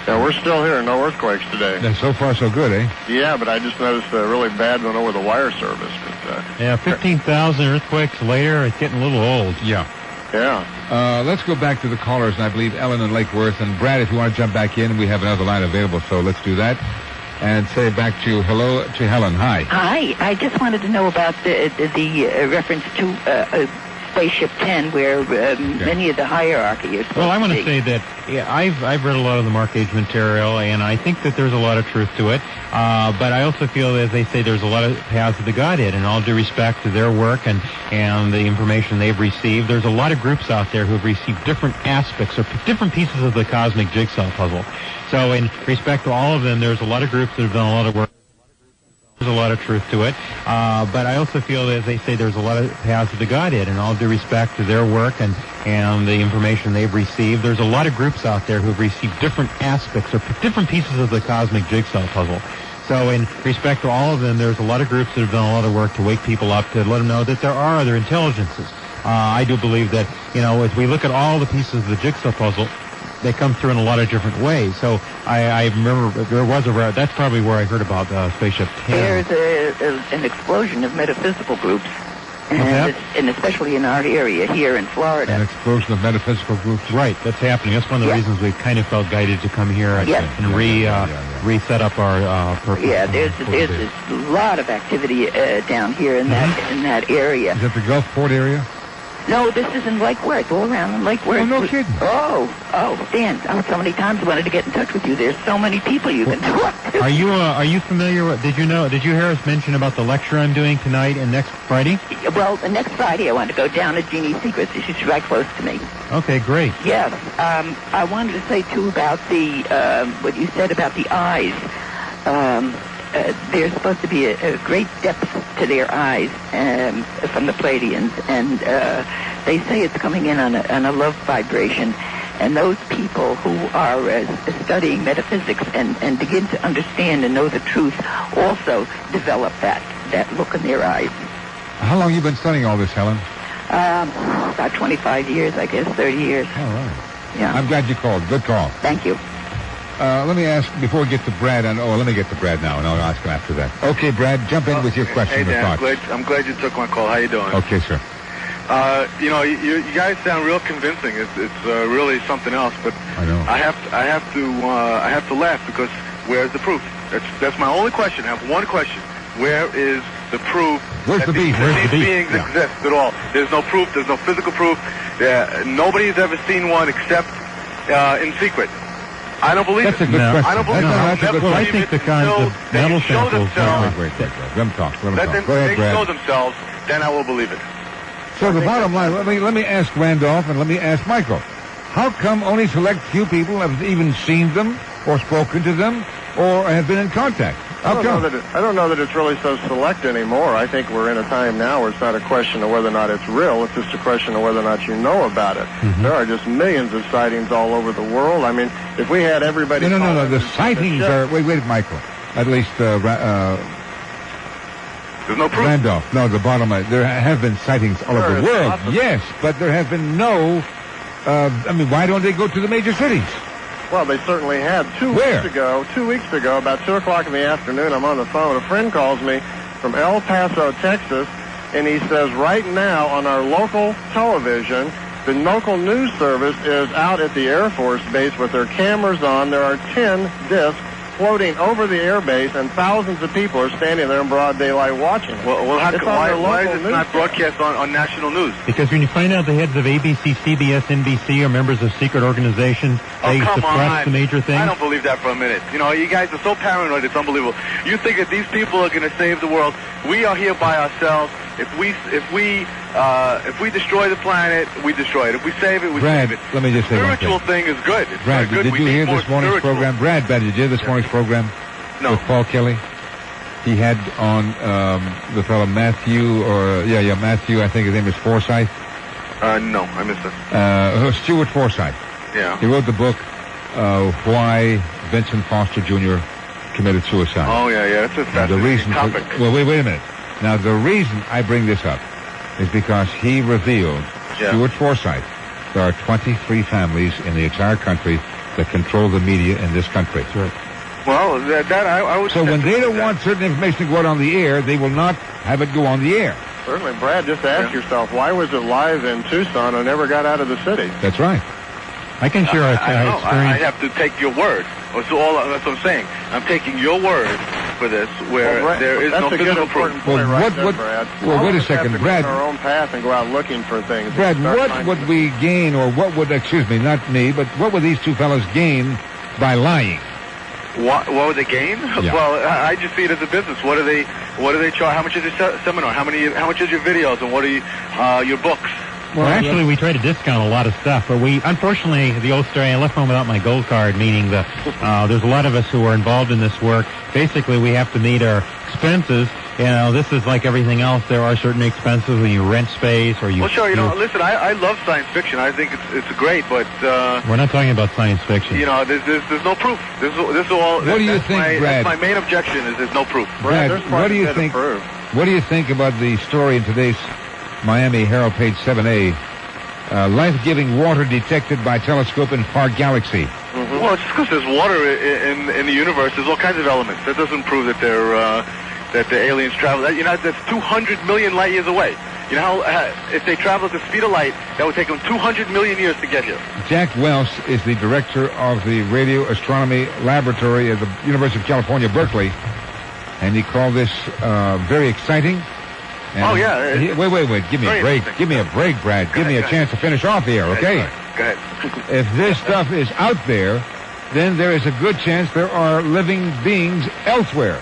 Yeah, we're still here. No earthquakes today. That's so far so good, eh? Yeah, but I just noticed a really bad one over the wire service. But, yeah, 15,000 earthquakes later. It's getting a little old. Yeah. Yeah. Let's go back to the callers, and I believe Ellen and Lake Worth. And Brad, if you want to jump back in, we have another line available, so let's do that. And say back to hello to Helen. Hi. Hi. I just wanted to know about the reference to Spaceship 10, where many of the hierarchy is. Well, I want to say that I've read a lot of the Mark Age material, and I think that there's a lot of truth to it. But I also feel, as they say, there's a lot of paths of the Godhead, and all due respect to their work and the information they've received, there's a lot of groups out there who have received different aspects or different pieces of the cosmic jigsaw puzzle. So in respect to all of them, there's a lot of groups that have done a lot of work. There's a lot of truth to it. But I also feel, as they say, there's a lot of paths of the Godhead, and all due respect to their work and the information they've received, there's a lot of groups out there who have received different aspects or different pieces of the cosmic jigsaw puzzle. So in respect to all of them, there's a lot of groups that have done a lot of work to wake people up, to let them know that there are other intelligences. I do believe that, as we look at all the pieces of the jigsaw puzzle, they come through in a lot of different ways. So I remember there was that's probably where I heard about Spaceship 10. There's an explosion of metaphysical groups, and especially in our area here in Florida. An explosion of metaphysical groups? Right, that's happening. That's one of the reasons we kind of felt guided to come here and reset up our purpose. Yeah, there's a lot of activity down here in that area. Is that the Gulfport area? No, this is in Lake Worth, all around in Lake Worth. Oh, no kidding. Oh, Dan, so many times I wanted to get in touch with you. There's so many people you can talk to. Are you familiar with, did you hear us mention about the lecture I'm doing tonight and next Friday? Well, the next Friday I want to go down to Jeannie's Secrets. She's right close to me. Okay, great. Yes. I wanted to say, too, about what you said about the eyes. There's supposed to be a great depth to their eyes from the Pleiadians, and they say it's coming in on a love vibration. And those people who are studying metaphysics and begin to understand and know the truth also develop that look in their eyes. How long have you been studying all this, Helen? About 25 years, I guess, 30 years. All right. Yeah. I'm glad you called. Good call. Thank you. Let me ask, before we get to Brad, let me get to Brad now, and I'll ask him after that. Okay, Brad, jump in with your question. Hey, Dan, thoughts. I'm glad you took my call. How you doing? Okay, sir. You guys sound real convincing. It's really something else. But I know. I have to laugh because where's the proof? That's my only question. I have one question. Where is the proof that these beings exist at all? There's no proof. There's no physical proof. Nobody's ever seen one except in secret. I don't believe That's a it. good question. I don't believe it. That's a good Well, I question. think the metal samples. Wait. Let him talk. Let them Go ahead, show Brad. themselves, then I will believe it. So the bottom line, let me ask Randolph and let me ask Michael. How come only select few people have even seen them or spoken to them or have been in contact? How come? I don't know that it's really so select anymore. I think we're in a time now where it's not a question of whether or not it's real. It's just a question of whether or not you know about it. Mm-hmm. There are just millions of sightings all over the world. I mean, if we had everybody... No. The sightings are... Wait, Michael. At least... There's no proof. Randolph. No, the bottom line. There have been sightings all over the world. Yes, but there have been no... why don't they go to the major cities? Well, they certainly had. 2 weeks ago, about 2 o'clock in the afternoon, I'm on the phone. A friend calls me from El Paso, Texas, and he says right now on our local television, the local news service is out at the Air Force Base with their cameras on. There are 10 discs floating over the air base, and thousands of people are standing there in broad daylight watching it. Well why is it not broadcast on national news? Because when you find out the heads of ABC, CBS, NBC are members of secret organizations, they suppress the major things. I don't believe that for a minute. You know, you guys are so paranoid, it's unbelievable. You think that these people are going to save the world. We are here by ourselves. If we destroy the planet, we destroy it. If we save it, we save it. Let me just say one spiritual thing. thing is good. It's Brad, good. did you hear this morning's program? Brad, did you hear this morning's program? No. With Paul Kelly? He had on the fellow Matthew, Matthew, I think his name is Forsyth. No, I missed it. Stuart Forsyth. Yeah. He wrote the book, Why Vincent Foster Jr. Committed Suicide. Oh, yeah, that's a fascinating topic. Wait a minute. Now, the reason I bring this up is because he revealed, Stuart Forsyth, there are 23 families in the entire country that control the media in this country. Right. Well, I would... So when they don't want certain information to go out on the air, they will not have it go on the air. Certainly, Brad, just ask yourself, why was it live in Tucson and never got out of the city? That's right. I can share a experience. I have to take your word. That's what I'm saying. I'm taking your word for this, where there is no physical proof. Well, wait a second, Brad. Our own path and go out looking for things. Brad, what would we gain, or what would, not me, but what would these two fellows gain by lying? What would they gain? Yeah. Well, I just see it as a business. What do they charge? How much is your seminar? How much is your videos? And what are your books? Well, actually, we try to discount a lot of stuff, but unfortunately, the old story, I left home without my gold card, meaning that there's a lot of us who are involved in this work. Basically, we have to meet our expenses. You know, this is like everything else. There are certain expenses when you rent space or you... Well, sure, listen, I love science fiction. I think it's great, but... we're not talking about science fiction. You know, there's no proof. This is all... What do you think, Brad? That's my main objection is there's no proof. Brad, what do you think? What do you think about the story in today's Miami Herald, page 7A? Life-giving water detected by telescope in far galaxy. Mm-hmm. Well, it's just because there's water in the universe. There's all kinds of elements. That doesn't prove that that the aliens travel. That's 200 million light years away. You know how if they travel at the speed of light, that would take them 200 million years to get here. Jack Welch is the director of the Radio Astronomy Laboratory at the University of California, Berkeley, and he called this very exciting. And wait. Give me a break. Give me a break, Brad. Give me a chance to finish off here, okay? Go ahead. If this stuff is out there, then there is a good chance there are living beings elsewhere.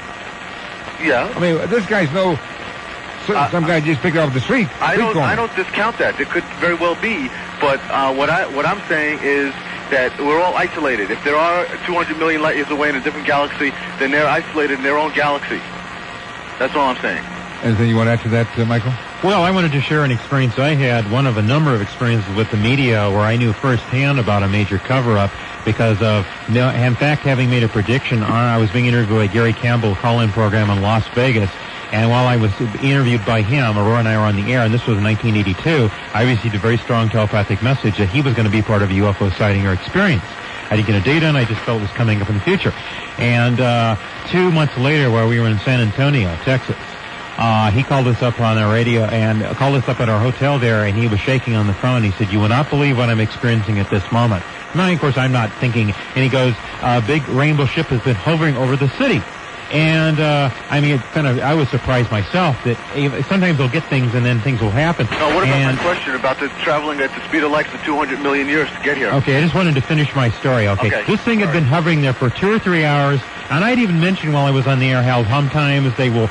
Yeah. I mean, this guy's some guy just picked it off the street. I don't discount that. It could very well be, but what I'm saying is that we're all isolated. If there are 200 million light years away in a different galaxy, then they're isolated in their own galaxy. That's all I'm saying. Anything you want to add to that, Michael? Well, I wanted to share an experience I had, one of a number of experiences with the media where I knew firsthand about a major cover-up because of, in fact, having made a prediction. I was being interviewed by Gary Campbell call-in program in Las Vegas, and while I was interviewed by him, Aurora and I were on the air, and this was in 1982, I received a very strong telepathic message that he was going to be part of a UFO sighting or experience. I didn't get a date on, I just felt it was coming up in the future. And 2 months later, while we were in San Antonio, Texas, he called us up on our radio and called us up at our hotel there, and he was shaking on the phone. He said, "You will not believe what I'm experiencing at this moment." Now, of course, I'm not thinking. And he goes, "A big rainbow ship has been hovering over the city." And, I mean, it's kind of, I was surprised myself that sometimes they'll get things and then things will happen. Now, what about my question about the traveling at the speed of light for 200 million years to get here? Okay, I just wanted to finish my story, okay? This thing had been hovering there for 2 or 3 hours, and I'd even mentioned while I was on the air how sometimes they will,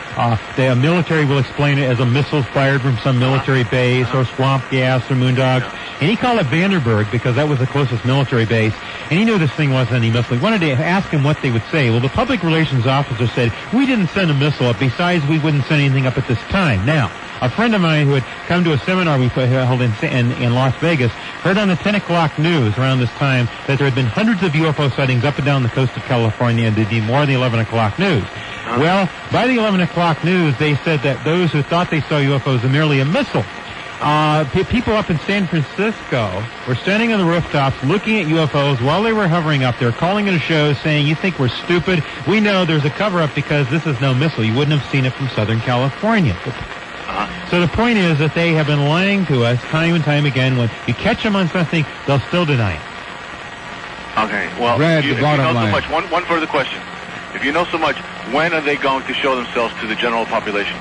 the military will explain it as a missile fired from some military base or swamp gas or moondogs. And he called it Vandenberg because that was the closest military base. And he knew this thing wasn't any missile. He wanted to ask him what they would say. Well, the public relations officer said, we didn't send a missile up. Besides, we wouldn't send anything up at this time. Now, a friend of mine who had come to a seminar we held in Las Vegas heard on the 10 o'clock news around this time that there had been hundreds of UFO sightings up and down the coast of California, and there'd be more in the 11 o'clock news. Well, by the 11 o'clock news, they said that those who thought they saw UFOs are merely a missile. People up in San Francisco were standing on the rooftops looking at UFOs while they were hovering up there, calling it a show, saying, you think we're stupid? We know there's a cover-up because this is no missile. You wouldn't have seen it from Southern California. So the point is that they have been lying to us time and time again. When you catch them on something, they'll still deny it. Okay, well, Brad, if you bottom know line. so much, one further question. If you know so much, when are they going to show themselves to the general population?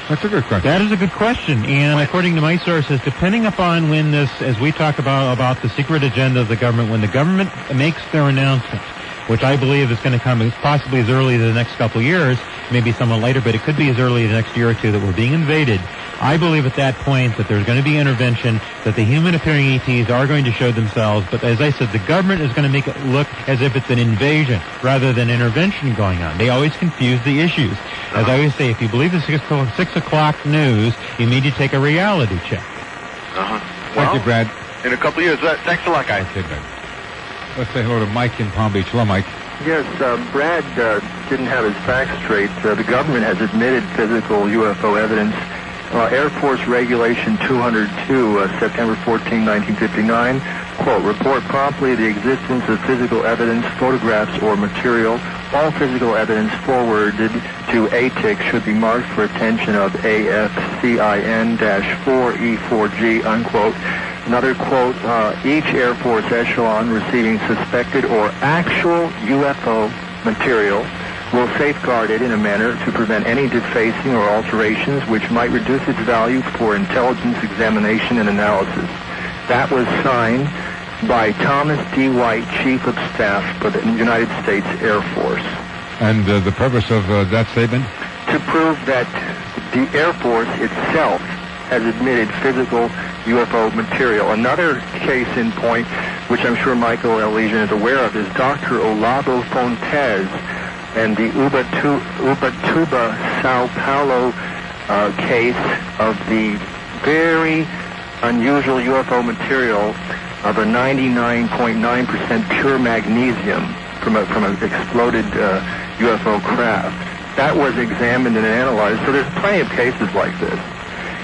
That's a good question. That is a good question, and according to my sources, depending upon when this, as we talk about the secret agenda of the government, when the government makes their announcement, which I believe is going to come possibly as early as the next couple of years, maybe somewhat later, but it could be as early as the next year or two that we're being invaded. I believe at that point that there's going to be intervention, that the human-appearing ETs are going to show themselves, but as I said, the government is going to make it look as if it's an invasion rather than intervention going on. They always confuse the issues. As I always say, if you believe the 6 o'clock news, you need to take a reality check. Well, Thank you, Brad. In a couple of years. Thanks a lot, guys. Okay, Brad. Let's say hello to Mike in Palm Beach. Hello, Mike. Yes, Brad didn't have his facts straight. The government has admitted physical UFO evidence. Air Force Regulation 202, September 14, 1959, quote, report promptly the existence of physical evidence, photographs, or material. All physical evidence forwarded to ATIC should be marked for attention of AFCIN-4E4G, unquote. Another quote, each Air Force echelon receiving suspected or actual UFO material will safeguard it in a manner to prevent any defacing or alterations which might reduce its value for intelligence examination and analysis. That was signed by Thomas D. White, Chief of Staff for the United States Air Force. And the purpose of that statement? To prove that the Air Force itself has admitted physical UFO material. Another case in point, which I'm sure Michael L. Legion is aware of, is Dr. Olavo Fontes and the Ubatuba, Sao Paulo case of the very unusual UFO material of a 99.9% pure magnesium from an exploded UFO craft. That was examined and analyzed, so there's plenty of cases like this.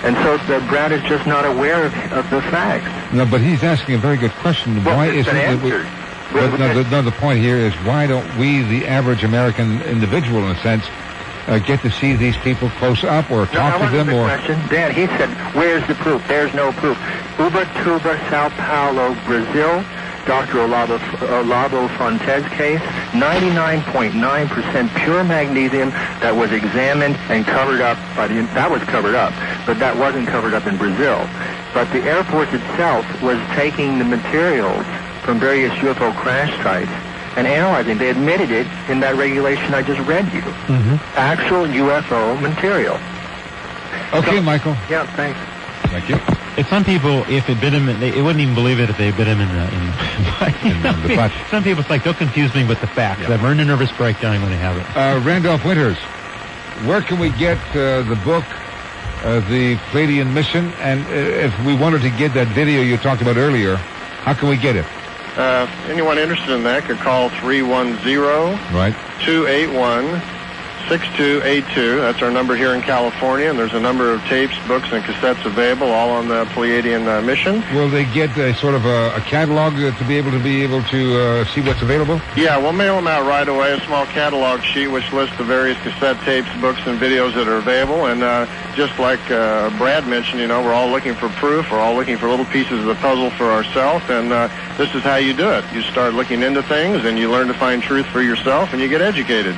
And so Brad is just not aware of the facts. No, but he's asking a very good question. Well, why it's isn't been it? answered. The point here is why don't we, the average American individual, in a sense, get to see these people close up or talk to them? Or question. Dan, he said, where's the proof? There's no proof. Ubatuba, Sao Paulo, Brazil, Dr. Olavo Fontes case, 99.9% pure magnesium that was examined and covered up by that was covered up, but that wasn't covered up in Brazil. But the Air Force itself was taking the materials from various UFO crash sites and analyzing. They admitted it in that regulation I just read you. Actual UFO material. Okay, so, Michael. Yeah, thanks. Thank you. If some people, if it bit him, they wouldn't even believe it if they bit him in the butt. Some people, it's like, don't confuse me with the facts. Yeah. I've earned a nervous breakdown when I have it. Randolph Winters, where can we get the book, The Pleiadian Mission? And if we wanted to get that video you talked about earlier, how can we get it? Anyone interested in that could call 310-281-6282. That's our number here in California, and there's a number of tapes, books, and cassettes available, all on the Pleiadian mission. Will they get a sort of a catalog to be able to see what's available? Yeah, we'll mail them out right away, a small catalog sheet which lists the various cassette tapes, books, and videos that are available. And just like Brad mentioned, we're all looking for proof. We're all looking for little pieces of the puzzle for ourselves, and this is how you do it. You start looking into things, and you learn to find truth for yourself, and you get educated.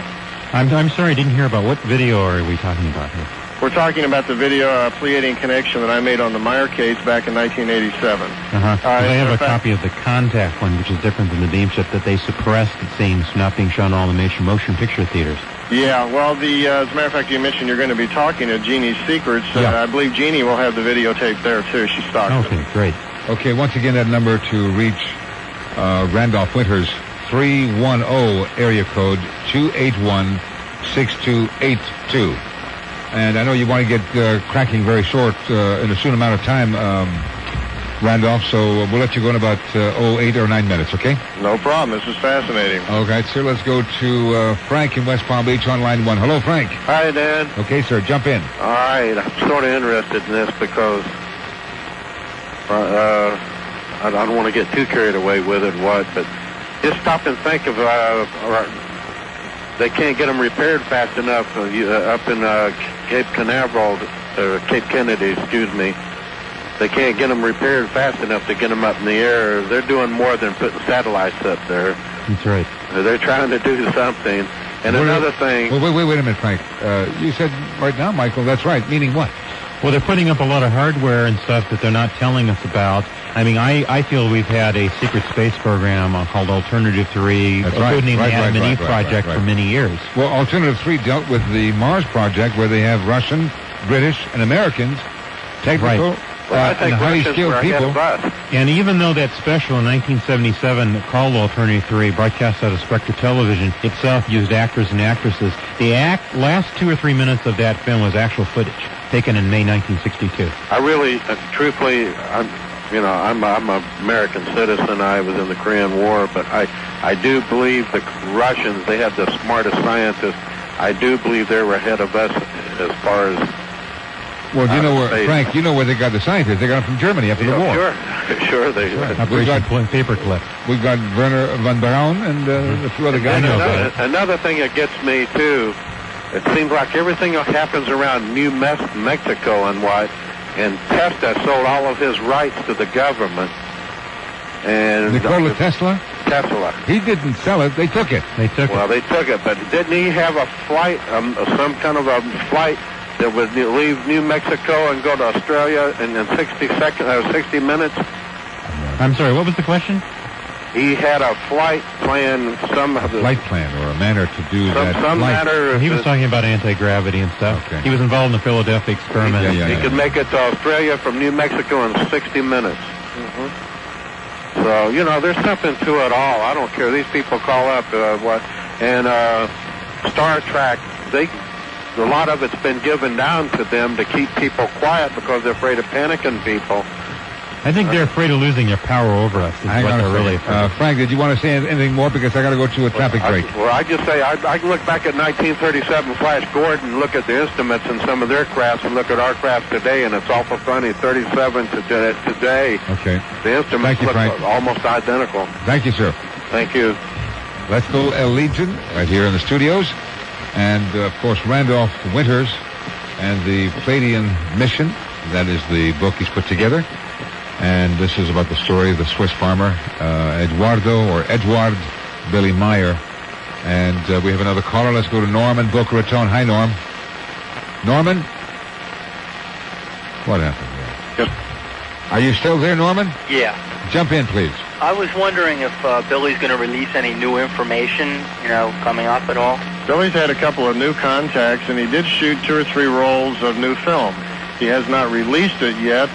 I'm sorry, I didn't hear about what video are we talking about here? We're talking about the video Pleiadian connection that I made on the Meier case back in 1987. I have a copy of the Contact one, which is different than the Beam Ship, that they suppressed, it seems, not being shown in all the major motion picture theaters. Yeah, well, as a matter of fact, you mentioned you're going to be talking to Jeannie's Secrets. I believe Jeannie will have the videotape there, too. She stocked it. Okay, great. Okay, once again, that number to reach Randolph Winters, 310 area code 281-6282. And I know you want to get cracking very short in a soon amount of time, Randolph, so we'll let you go in about 8 or 9 minutes, okay? No problem. This is fascinating. Okay, sir, let's go to Frank in West Palm Beach on line 1. Hello, Frank. Hi, Dan. Okay, sir, jump in. All right, I'm sort of interested in this because I don't want to get too carried away with it, but just stop and think of they can't get them repaired fast enough up in Cape Canaveral, or Cape Kennedy, excuse me. They can't get them repaired fast enough to get them up in the air. They're doing more than putting satellites up there. That's right. They're trying to do something. And another thing... Wait a minute, Frank. You said right now, Michael, that's right. Meaning what? Well, they're putting up a lot of hardware and stuff that they're not telling us about. I mean, I feel we've had a secret space program called Alternative 3, including the Adam and Eve project for many years. Well, Alternative 3 dealt with the Mars project, where they have Russian, British, and Americans, technical, and highly skilled people. And even though that special in 1977 called Alternative 3, broadcast out of Spectre Television, itself used actors and actresses, the last 2 or 3 minutes of that film was actual footage taken in May 1962. I really, truthfully, I'm an American citizen. I was in the Korean War, but I do believe the Russians, they had the smartest scientists. I do believe they were ahead of us as far as... Well, do you know where, Frank, you know where they got the scientists? They got them from Germany after the war. Sure they did. We've got paperclip. We've got Werner von Braun and a few other guys. Another thing that gets me, too, it seems like everything happens around New Mexico and what, and Tesla sold all of his rights to the government. And Nikola Tesla? Tesla. He didn't sell it. They took it. They took it, but didn't he have a flight, some kind of a flight that would leave New Mexico and go to Australia in 60 minutes? I'm sorry, what was the question? He had a flight plan, flight plan or a manner to do that. He was talking about anti-gravity and stuff. Okay. He was involved in the Philadelphia experiment. He could make it to Australia from New Mexico in 60 minutes. So, there's something to it all. I don't care. These people call up Star Trek, a lot of it's been given down to them to keep people quiet because they're afraid of panicking people. I think they're afraid of losing their power over us. Hang on a second. Frank, did you want to say anything more? Because I got to go to a traffic break. I just say I can look back at 1937 Flash Gordon, look at the instruments and some of their crafts, and look at our crafts today, and it's awful funny. 37 today. Okay. The instruments look almost identical. Thank you, sir. Thank you. Let's go El Legion right here in the studios, and of course Randolph Winters and the Pleiadian mission. That is the book he's put together. And this is about the story of the Swiss farmer, Edward Billy Meier. And we have another caller. Let's go to Norman Boca Raton. Hi, Norm. Norman? What happened here? Are you still there, Norman? Yeah. Jump in, please. I was wondering if Billy's going to release any new information, coming up at all. Billy's had a couple of new contacts, and he did shoot 2 or 3 rolls of new film. He has not released it yet.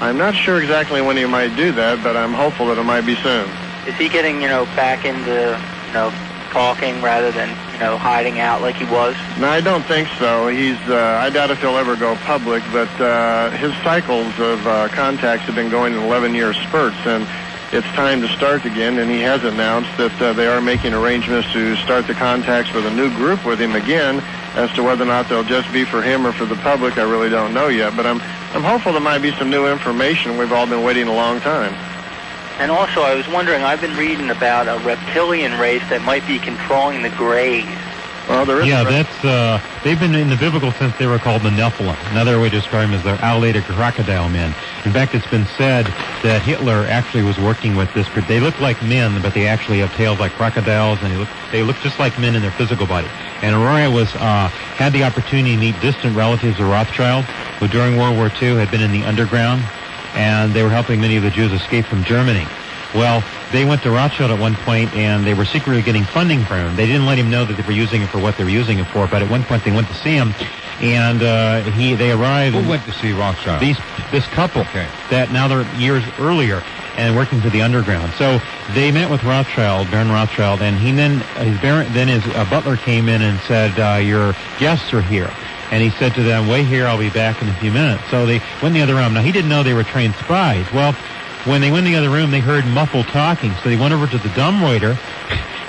I'm not sure exactly when he might do that, but I'm hopeful that it might be soon. Is he getting, back into, talking rather than, hiding out like he was? No, I don't think so. I doubt if he'll ever go public, but his cycles of contacts have been going in 11-year spurts, and it's time to start again, and he has announced that they are making arrangements to start the contacts with a new group with him again. As to whether or not they'll just be for him or for the public, I really don't know yet, but I'm hopeful there might be some new information. We've all been waiting a long time. And also, I was wondering, I've been reading about a reptilian race that might be controlling the Greys. Well, there is. Yeah, that's they've been in the biblical sense. They were called the Nephilim. Another way to describe them is they're alligator crocodile men. In fact, it's been said that Hitler actually was working with this. They look like men, but they actually have tails like crocodiles, and they look just like men in their physical body. And Aurora had the opportunity to meet distant relatives of Rothschild, who during World War II had been in the underground, and they were helping many of the Jews escape from Germany. Well, they went to Rothschild at one point, and they were secretly getting funding from him. They didn't let him know that they were using it for what they were using it for, but at one point they went to see him, and they arrived. Who went to see Rothschild? This couple that now they're years earlier and working for the underground. So they met with Rothschild, Baron Rothschild, and his butler came in and said, "Your guests are here." And he said to them, "Wait here, I'll be back in a few minutes." So they went in the other room. Now, he didn't know they were trained spies. Well, when they went in the other room, they heard muffled talking. So they went over to the dumbwaiter,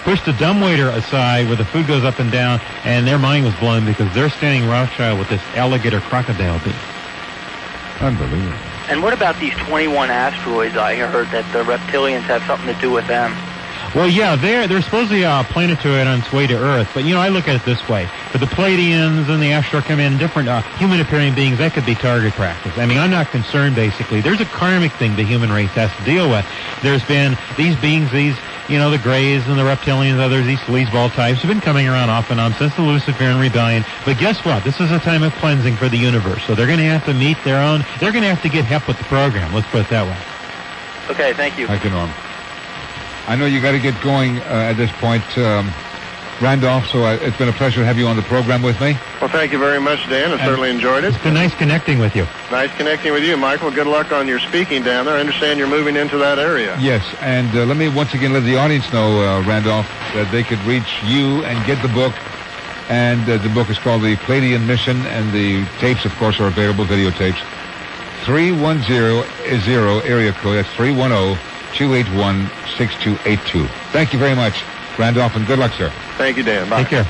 pushed the dumbwaiter aside where the food goes up and down, and their mind was blown because they're standing Rothschild with this alligator crocodile beak. Unbelievable. And what about these 21 asteroids? I heard that the reptilians have something to do with them. Well, yeah, they're supposedly a planetoid on its way to Earth. But, I look at it this way. For the Pleiadians and the Ashtar come in, different human-appearing beings, that could be target practice. I mean, I'm not concerned, basically. There's a karmic thing the human race has to deal with. There's been these beings, the Greys and the reptilians, others, these sleazeball types, have been coming around off and on since the Luciferian Rebellion. But guess what? This is a time of cleansing for the universe. So they're going to have to meet their own. They're going to have to get help with the program. Let's put it that way. Okay, thank you. Thank you, Norm. I know you got to get going at this point, Randolph, so it's been a pleasure to have you on the program with me. Well, thank you very much, Dan. I certainly enjoyed it. It's been nice connecting with you. Nice connecting with you, Michael. Good luck on your speaking down there. I understand you're moving into that area. Yes, and let me once again let the audience know, Randolph, that they could reach you and get the book. And the book is called The Pleiadian Mission, and the tapes, of course, are available, videotapes. 310 area code, that's 310-281-6282. Thank you very much, Randolph, and good luck, sir. Thank you, Dan. Bye. Take care.